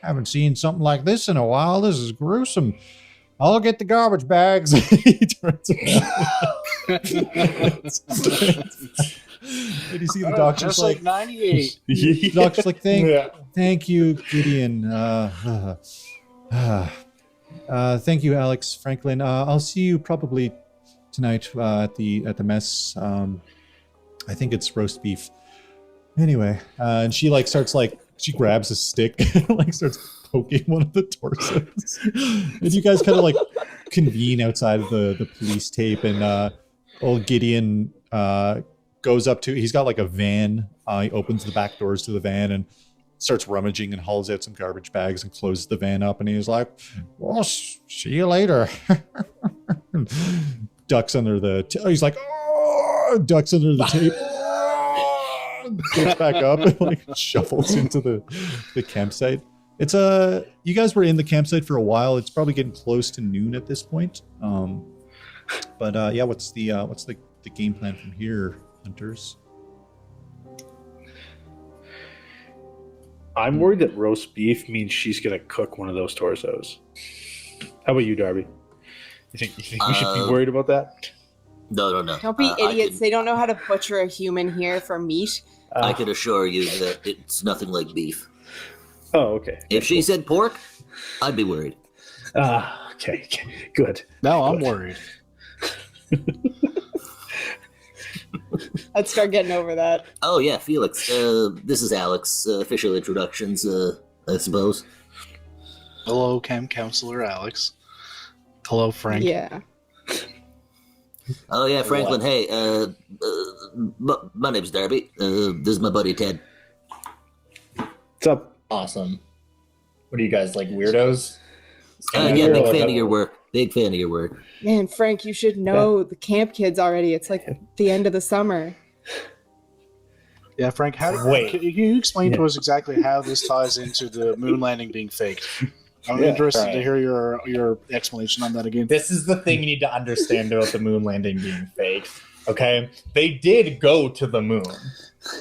haven't seen something like this in a while. This is gruesome. I'll get the garbage bags. He turns around. And you see the doctor's just like 98. The doctor's like, thank you, Gideon. Thank you, Alex, Franklin. I'll see you probably tonight at the mess. I think it's roast beef. Anyway, and she like starts like, she grabs a stick and like starts poking one of the torsos. And you guys kind of like convene outside of the police tape, and old Gideon goes up to, he's got like a van. He opens the back doors to the van and starts rummaging and hauls out some garbage bags and closes the van up, and he's like, well, see you later. Ducks under the he's like, oh, ducks under the tape. Gets back up and like shuffles into the campsite. It's you guys were in the campsite for a while. It's probably getting close to noon at this point. But yeah, what's the game plan from here, hunters? I'm worried that roast beef means she's gonna cook one of those torsos. How about you, Darby? You think we should be worried about that? No. Don't be idiots. They don't know how to butcher a human here for meat. I can assure you that it's nothing like beef. Oh, okay. If she said pork, I'd be worried. Okay, good. Now I'm worried. Let's start getting over that. Oh yeah, Felix. This is Alex. Official introductions, I suppose. Hello, counselor Alex. Hello, Frank. Yeah. Oh yeah, Franklin. Hey, my name's Darby. This is my buddy Ted. What's up? Awesome. What are you guys, like weirdos? Yeah, big fan of your work. Big fan of your work. Man, Frank, you should know the camp kids already. It's like the end of the summer. Yeah, Frank, Wait. can you explain to us exactly how this ties into the moon landing being faked? I'm Yeah, interested to hear your explanation on that again. This is the thing you need to understand about the moon landing being fake. Okay, they did go to the moon,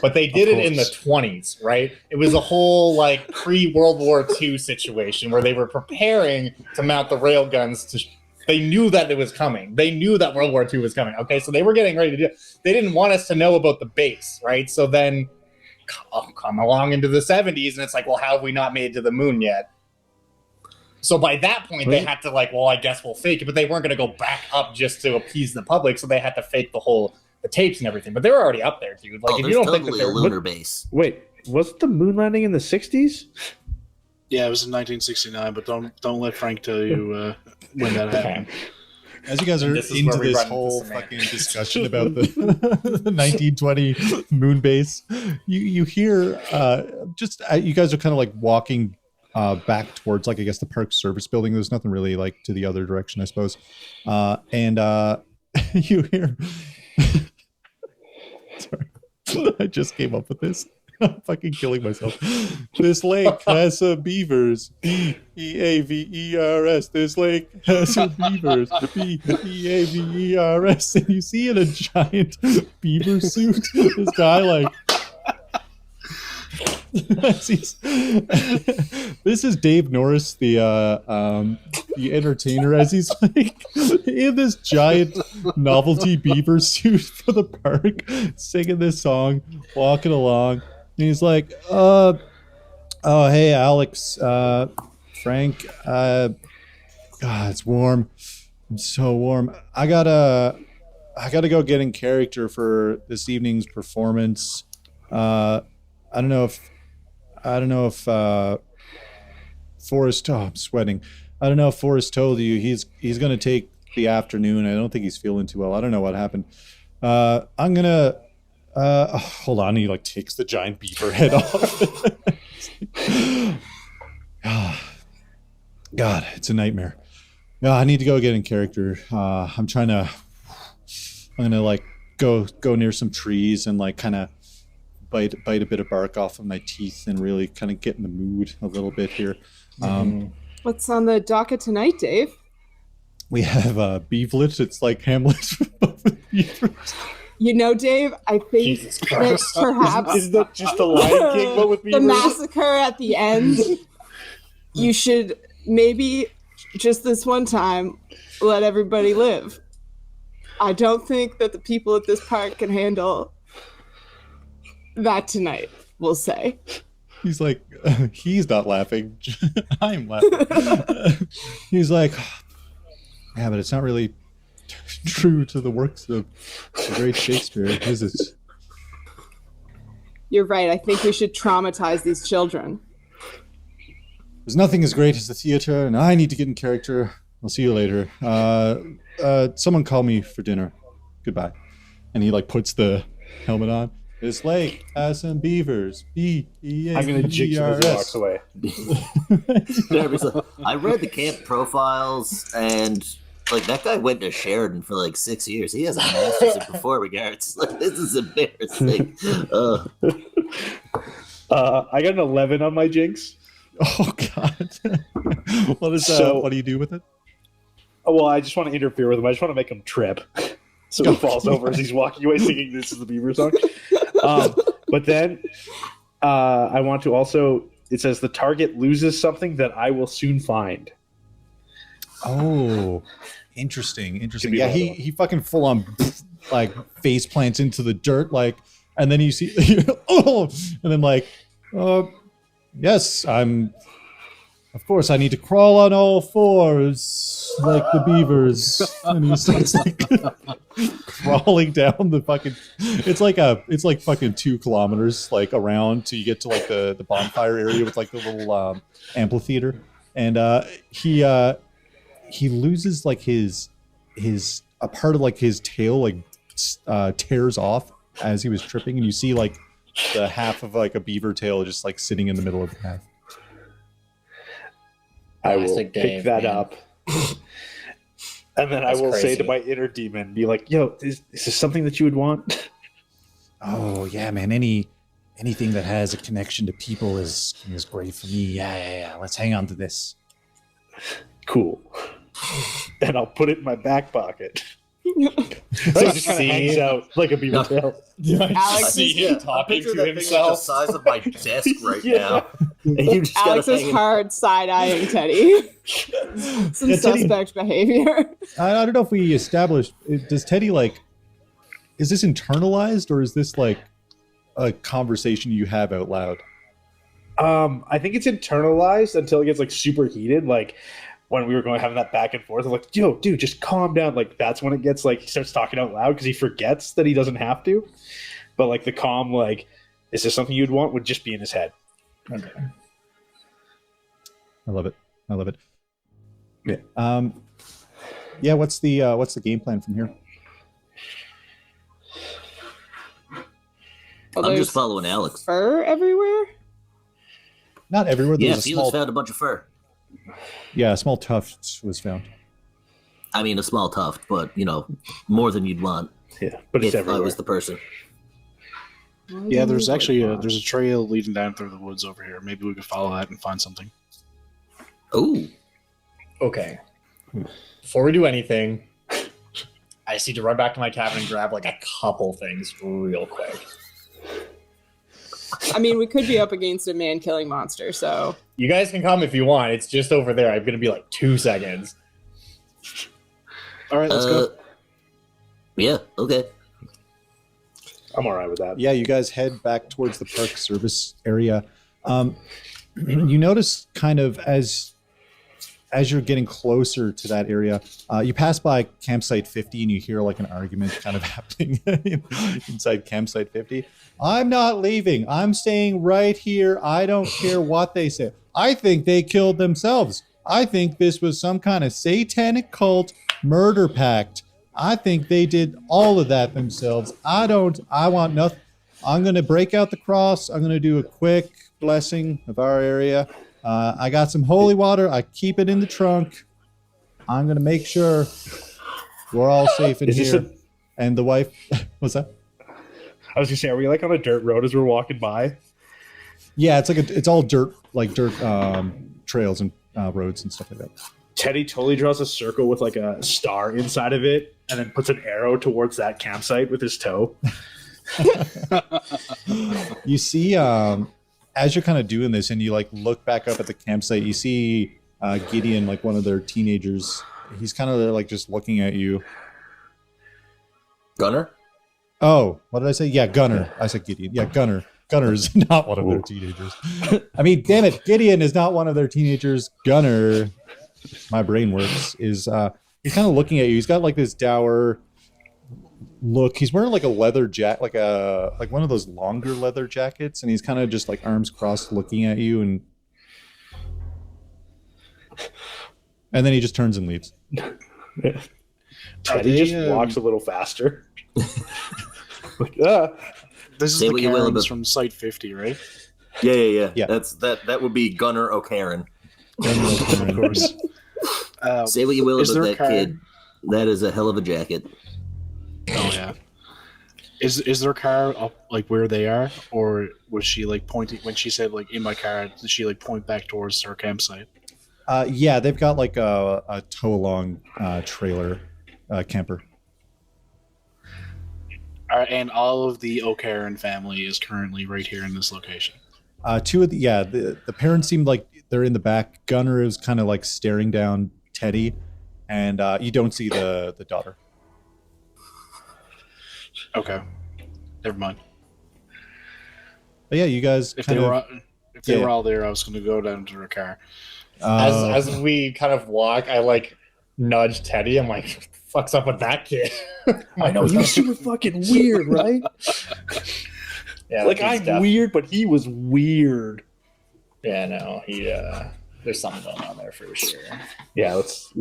but they did it in the 20s, right? It was a whole like pre-World War II situation where they were preparing to mount the rail guns to. They knew that it was coming. They knew that World War II was coming. Okay, so they were getting ready to do it. They didn't want us to know about the base, right? So then come along into the 70s, and it's like, well, how have we not made it to the moon yet? So by that point, they had to like, well, I guess we'll fake it, but they weren't going to go back up just to appease the public, so they had to fake the tapes and everything. But they were already up there, dude. Like, if you don't totally think that they're a lunar base. Wait, wasn't the moon landing in the 60s? Yeah, it was in 1969, but don't let Frank tell you when that happened. As you guys are This is into where we this run into whole semantics. fucking discussion about the 1920 moon base, you hear you guys are kind of like walking back towards, like, I guess the park service building. There's nothing really like to the other direction, I suppose. And you hear sorry, I just came up with this. I'm fucking killing myself. This lake has some beavers. Beavers. This lake has some beavers. Beavers. And you see in a giant beaver suit, this guy like. This is Dave Norris, the entertainer, as he's like in this giant novelty beaver suit for the park, singing this song, walking along. And he's like, oh, hey, Alex, Frank, God, it's warm. It's so warm. I gotta go get in character for this evening's performance. I don't know if Forrest, I'm sweating. I don't know if Forrest told you he's gonna take the afternoon. I don't think he's feeling too well. I don't know what happened. I'm gonna hold on. He like takes the giant beaver head off. God, it's a nightmare. Yeah, I need to go get in character. I'm gonna like go near some trees and like kind of bite a bit of bark off of my teeth and really kind of get in the mood a little bit here. What's on the docket tonight, Dave? We have Beavlet. It's like Hamlet with beavers. You know, Dave, I think Jesus that Christ. perhaps Isn't that just the Lion King, but with the beavers? massacre at the end, you should maybe just this one time let everybody live. I don't think that the people at this park can handle that tonight, we'll say. He's like, he's not laughing. I'm laughing. He's like, yeah, but it's not really true to the works of the great Shakespeare, is it? You're right. I think we should traumatize these children. There's nothing as great as the theater, and I need to get in character. I'll see you later. Someone call me for dinner. Goodbye. And he like puts the helmet on. This lake has some beavers. B-E-A-V-E-R-S. I'm gonna jinx him as he walks away. Darby's like, I read the camp profiles, and like that guy went to Sheridan for like 6 years. He has a master's in performing arts. Like, this is embarrassing. I got an 11 on my jinx. Oh God! What is So- what do you do with it? Oh, well, I just want to interfere with him. I just want to make him trip. So he falls over as he's walking away singing This Is the Beaver song. But then I want to also, it says the target loses something that I will soon find. Oh, interesting. Give me Yeah, another he one. he fucking full on like face plants into the dirt, like, and then you see, oh, and then like, yes, of course, I need to crawl on all fours like the beavers. And he starts like crawling down the fucking. It's like fucking 2 kilometers like around till you get to like the bonfire area with like the little amphitheater, and he loses like his a part of like his tail like tears off as he was tripping, and you see like the half of like a beaver tail just like sitting in the middle of the path. I will Classic pick Dave, that man. up. And then That's I will say crazy. to my inner demon, be like, yo, is this something that you would want? Oh yeah, man. Any anything that has a connection to people is great for me. Yeah. Let's hang on to this. Cool. And I'll put it in my back pocket. So it just kind of hangs out like a beaver tail. Alex see is- him talking to The himself. size of my desk right Yeah. now. And you just Alex gotta is hang hard side-eyeing Teddy. Some Yeah, Teddy- suspect behavior. I don't know if we established. Does Teddy is this internalized or is this like a conversation you have out loud? I think it's internalized until it gets like super heated. Like when we were going having that back and forth, I'm like, yo, dude, just calm down. Like that's when it gets like he starts talking out loud because he forgets that he doesn't have to. But like the calm, like, is this something you'd want? Would just be in his head. Okay. I love it. Yeah. Yeah. What's the game plan from here? Oh, I'm there's just following Alex. fur everywhere. Not everywhere. There Yeah, was a Felix small, found a bunch of fur. a small tuft was found. I mean, a small tuft, but, more than you'd want Yeah, but it's if I everywhere. was the person. Yeah, there's actually there's a trail leading down through the woods over here. Maybe we could follow that and find something. Ooh. Okay. Before we do anything, I just need to run back to my cabin and grab like a couple things real quick. I mean, we could be up against a man-killing monster, so You guys can come if you want. It's just over there. I'm gonna be like 2 seconds. All right, let's go. Yeah, okay. I'm all right with that. Yeah, you guys head back towards the park service area. You notice kind of as you're getting closer to that area, you pass by campsite 50 and you hear like an argument kind of happening inside campsite 50. I'm not leaving. I'm staying right here. I don't care what they say. I think they killed themselves. I think this was some kind of satanic cult murder pact. I think they did all of that themselves. I want nothing. I'm going to break out the cross. I'm going to do a quick blessing of our area. I got some holy water. I keep it in the trunk. I'm going to make sure we're all safe in Is this here. And the wife, what's that? I was gonna say, are we like on a dirt road as we're walking by? Yeah, it's all dirt trails and roads and stuff like that. Teddy totally draws a circle with like a star inside of it and then puts an arrow towards that campsite with his toe. You see, as you're kind of doing this and you like look back up at the campsite, you see Gideon, like one of their teenagers. He's kind of like just looking at you. Gunner? Oh, what did I say? Yeah, Gunner. I said Gideon. Yeah, Gunner. Gunner is not one of their teenagers. I mean, damn it, Gideon is not one of their teenagers. Gunner, my brain works, is he's kind of looking at you. He's got like this dour look. He's wearing like a leather jacket, like one of those longer leather jackets, and he's kind of just like arms crossed looking at you, and then he just turns and leaves. Teddy just walks a little faster. Like, This is Say the what you will Karens about- from Site 50, right? Yeah. Yeah. That would be Gunner O'Karen. Of course. Say what you will Is about there a that car- kid. That is a hell of a jacket. Oh yeah. Is their car up like where they are, or was she like pointing when she said like in my car? Did she like point back towards her campsite? Yeah, they've got like a tow along trailer camper. And all of the O'Karen family is currently right here in this location. Two of the parents seemed like they're in the back. Gunner is kind of like staring down Teddy, and you don't see the daughter. Okay, never mind. But yeah, you guys If kind they of were all there, I was going to go down to her car. As we kind of walk, I like nudge Teddy. I'm like, what the fuck's up with that kid? I know, he was super fucking weird, right? Yeah, Like, he's I'm weird, but he was weird. Yeah, no, there's something going on there for sure. Yeah, let's.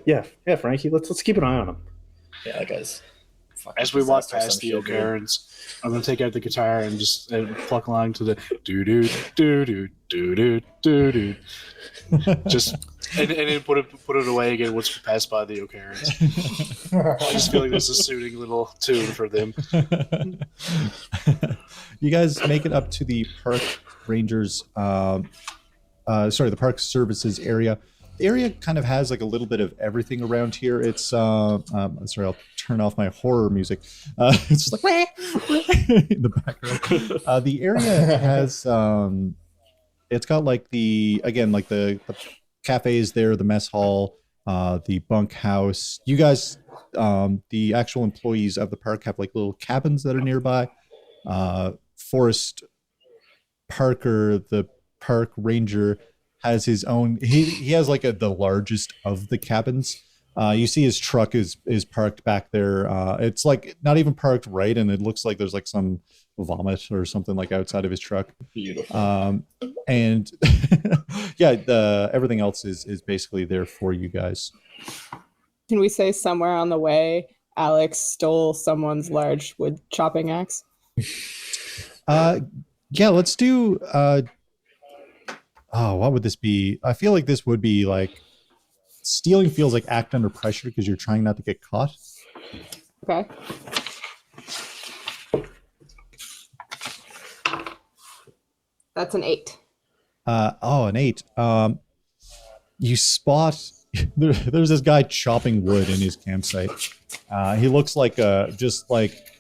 Yeah, Frankie. Let's keep an eye on him. Yeah, that guy's As we walk possessed or past some the shit, dude. occurrence, I'm gonna take out the guitar and just pluck along to the do do do do do do do do. Just and then put it away again once we pass by the occurrence. I just feel like this is a soothing little tune for them. You guys make it up to the park rangers, the park services area. The area kind of has like a little bit of everything around here. It's sorry, I'll turn off my horror music. It's just like in the background. The area has it's got like the cafes there, the mess hall, the bunkhouse. You guys, the actual employees of the park have like little cabins that are nearby. Forrest Parker, the park ranger, has his own. He has like the largest of the cabins. You see his truck is parked back there. It's like not even parked right, and it looks like there's like some vomit or something like outside of his truck. Beautiful. And yeah, everything else is basically there for you guys. Can we say somewhere on the way Alex stole someone's large wood chopping axe? Yeah, let's do what would this be? I feel like this would be like stealing feels like act under pressure because you're trying not to get caught. Okay. That's an 8. An 8. You spot there's this guy chopping wood in his campsite. He looks like just like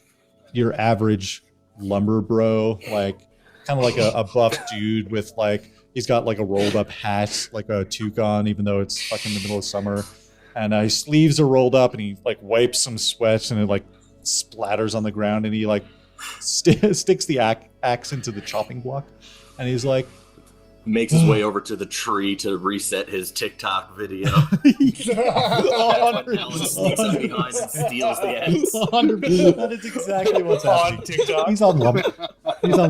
your average lumber bro, like kind of like a buff dude with like he's got like a rolled up hat, like a toque on, even though it's fucking the middle of summer. And his sleeves are rolled up, and he like wipes some sweat, and it like splatters on the ground, and he like sticks the axe into the chopping block, and he's like, makes his way over to the tree to reset his TikTok video. Alex sneaks up behind and steals the axe. 100%. That is exactly what's happening. On TikTok. He's on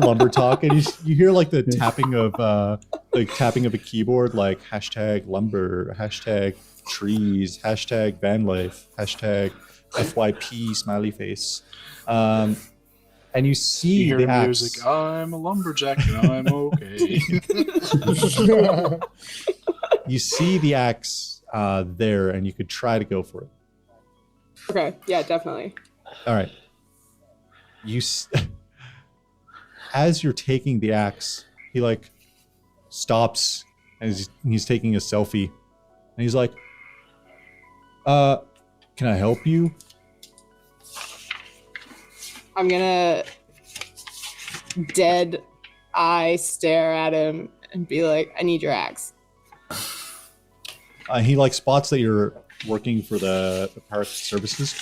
Lumber Talk, and you hear like the tapping of a keyboard, like hashtag lumber, hashtag trees, hashtag van life, hashtag FYP smiley face. And you see You hear the the axe. music. I'm a lumberjack and I'm okay. You see the axe there, and you could try to go for it. Okay, yeah, definitely. All right. As you're taking the axe, he like stops as he's taking a selfie, and he's like, can I help you? I'm gonna dead eye stare at him and be like, I need your axe. He like spots that you're working for the park services.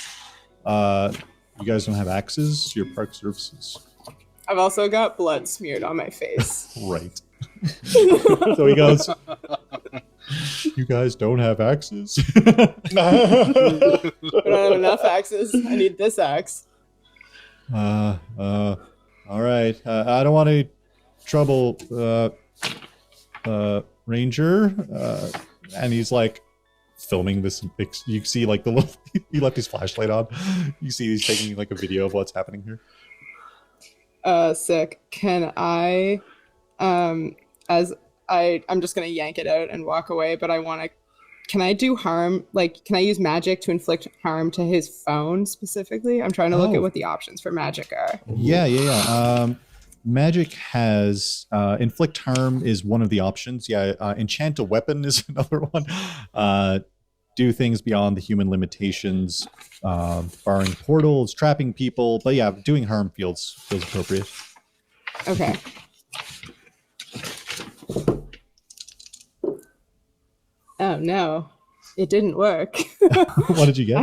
You guys don't have axes, your park services. I've also got blood smeared on my face. Right. So he goes, you guys don't have axes? I don't have enough axes. I need this axe. All right. I don't want any trouble, Ranger. And he's like filming this. You see like the little, he left his flashlight on. You see he's taking like a video of what's happening here. Sick. Can I, I'm just gonna yank it out and walk away, but can I do harm? Like, can I use magic to inflict harm to his phone specifically? I'm trying to look at what the options for magic are. Yeah. Magic has inflict harm is one of the options. Yeah. Enchant a weapon is another one. Do things beyond the human limitations, barring portals, trapping people. But yeah, doing harm feels appropriate. Okay. Oh no, it didn't work. What did you get?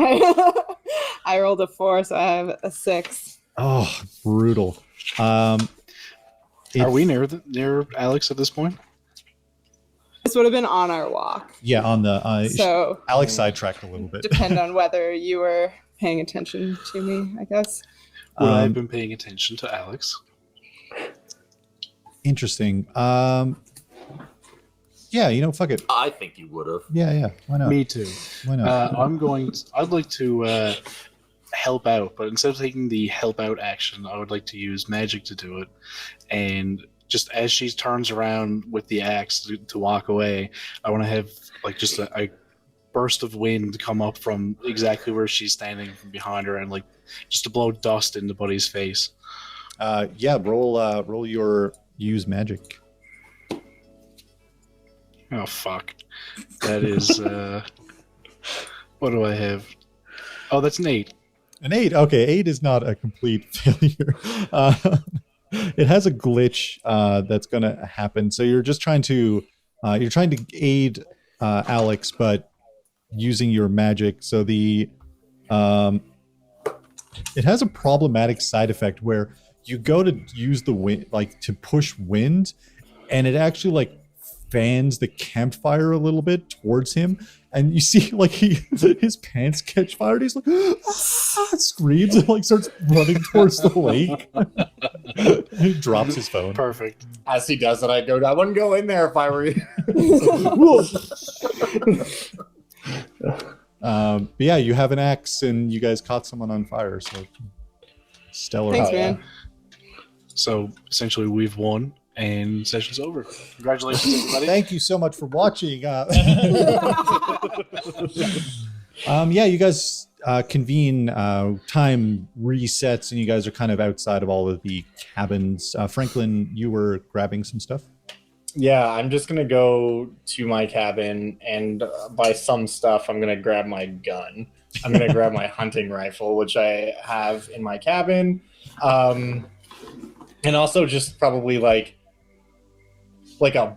I rolled a 4, so I have a 6. Oh, brutal. Are we near Alex at this point? This would have been on our walk. Yeah, on the So Alex sidetracked a little bit. depend on whether you were paying attention to me, I guess. Would I have been paying attention to Alex? Interesting. Yeah, fuck it. I think you would have. Yeah. Why not? Me too. Why not? I'd like to help out, but instead of taking the help out action, I would like to use magic to do it. And just as she turns around with the axe to walk away, I want to have like just a burst of wind come up from exactly where she's standing from behind her, and like just to blow dust into Buddy's face. Roll your use magic. Oh fuck, that is what do I have? Oh, that's an 8. An 8. Okay, 8 is not a complete failure. It has a glitch that's going to happen. So you're just trying to aid Alex, but using your magic. So it has a problematic side effect where you go to use the wind, like to push wind, and it actually like fans the campfire a little bit towards him, and you see like his pants catch fire, and he's like screams and like starts running towards the lake. He drops his phone. Perfect. As he does it, I wouldn't go in there if I were you. But yeah, you have an axe and you guys caught someone on fire, so stellar. Thanks, man. So essentially we've won and session's over. Congratulations, everybody. Thank you so much for watching. Yeah, you guys convene, time resets, and you guys are kind of outside of all of the cabins. Franklin, you were grabbing some stuff? Yeah, I'm just going to go to my cabin, and by some stuff, I'm going to grab my gun. I'm going to grab my hunting rifle, which I have in my cabin. And also just probably like a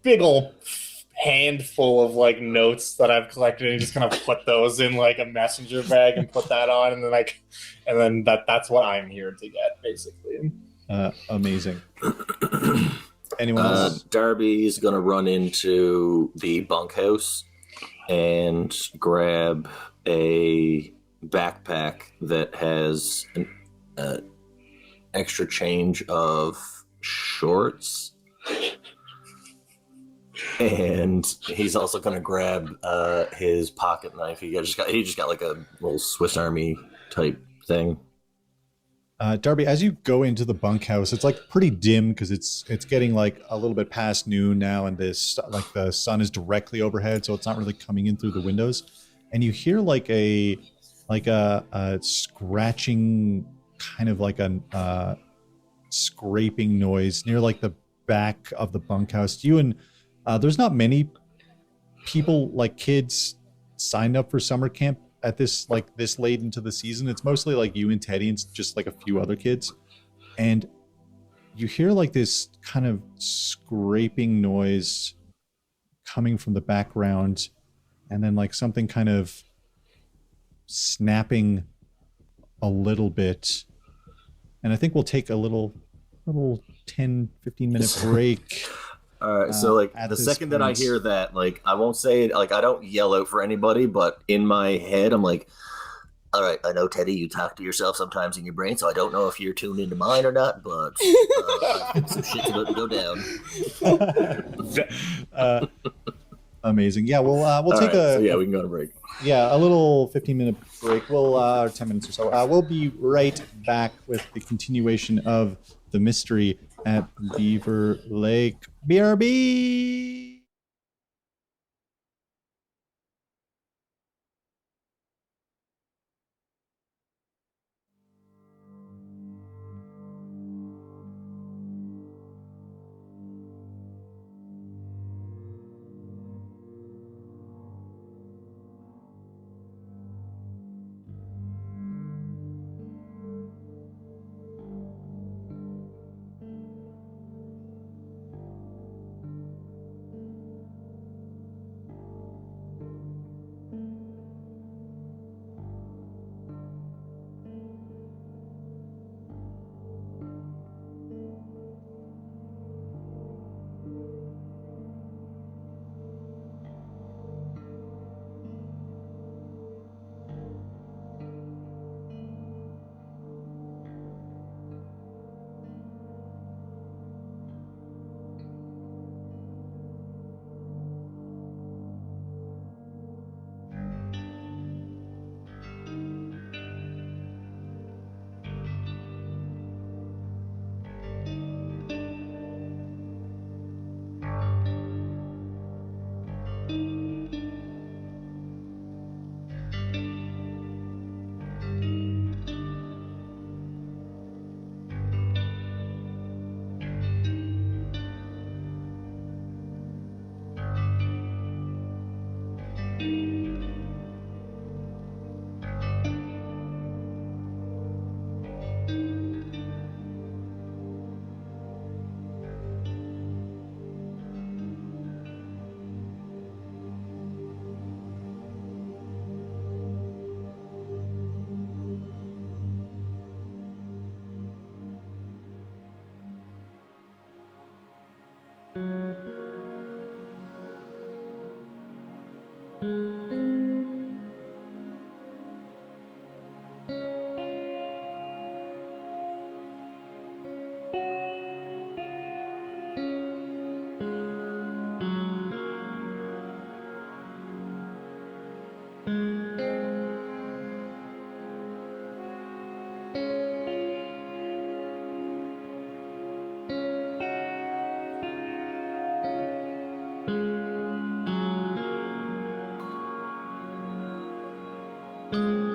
big old handful of like notes that I've collected, and just kind of put those in like a messenger bag and put that on, and then that's what I'm here to get, basically. Amazing. Anyone else? Darby's gonna run into the bunkhouse and grab a backpack that has an extra change of shorts, and he's also gonna grab his pocket knife. He just got like a little Swiss Army type thing. Darby, as you go into the bunkhouse, it's like pretty dim because it's getting like a little bit past noon now, and the sun is directly overhead, so it's not really coming in through the windows. And you hear like a scratching, kind of like a scraping noise near like the back of the bunkhouse. There's not many people, like kids, signed up for summer camp at this late into the season. It's mostly like you and Teddy and just like a few other kids. And you hear like this kind of scraping noise coming from the background, and then like something kind of snapping a little bit. And I think we'll take a little 10-15 minute break. All right, so like the second that I hear that, like I won't say it, like I don't yell out for anybody, but in my head I'm like, all right, I know, Teddy, you talk to yourself sometimes in your brain, so I don't know if you're tuned into mine or not, but I think some shit's about to go down. Amazing. Yeah, we'll take right, we can go to break. Yeah, a little 15-minute break. 10 minutes or so. We'll be right back with the continuation of the mystery at Beaver Lake. BRB! you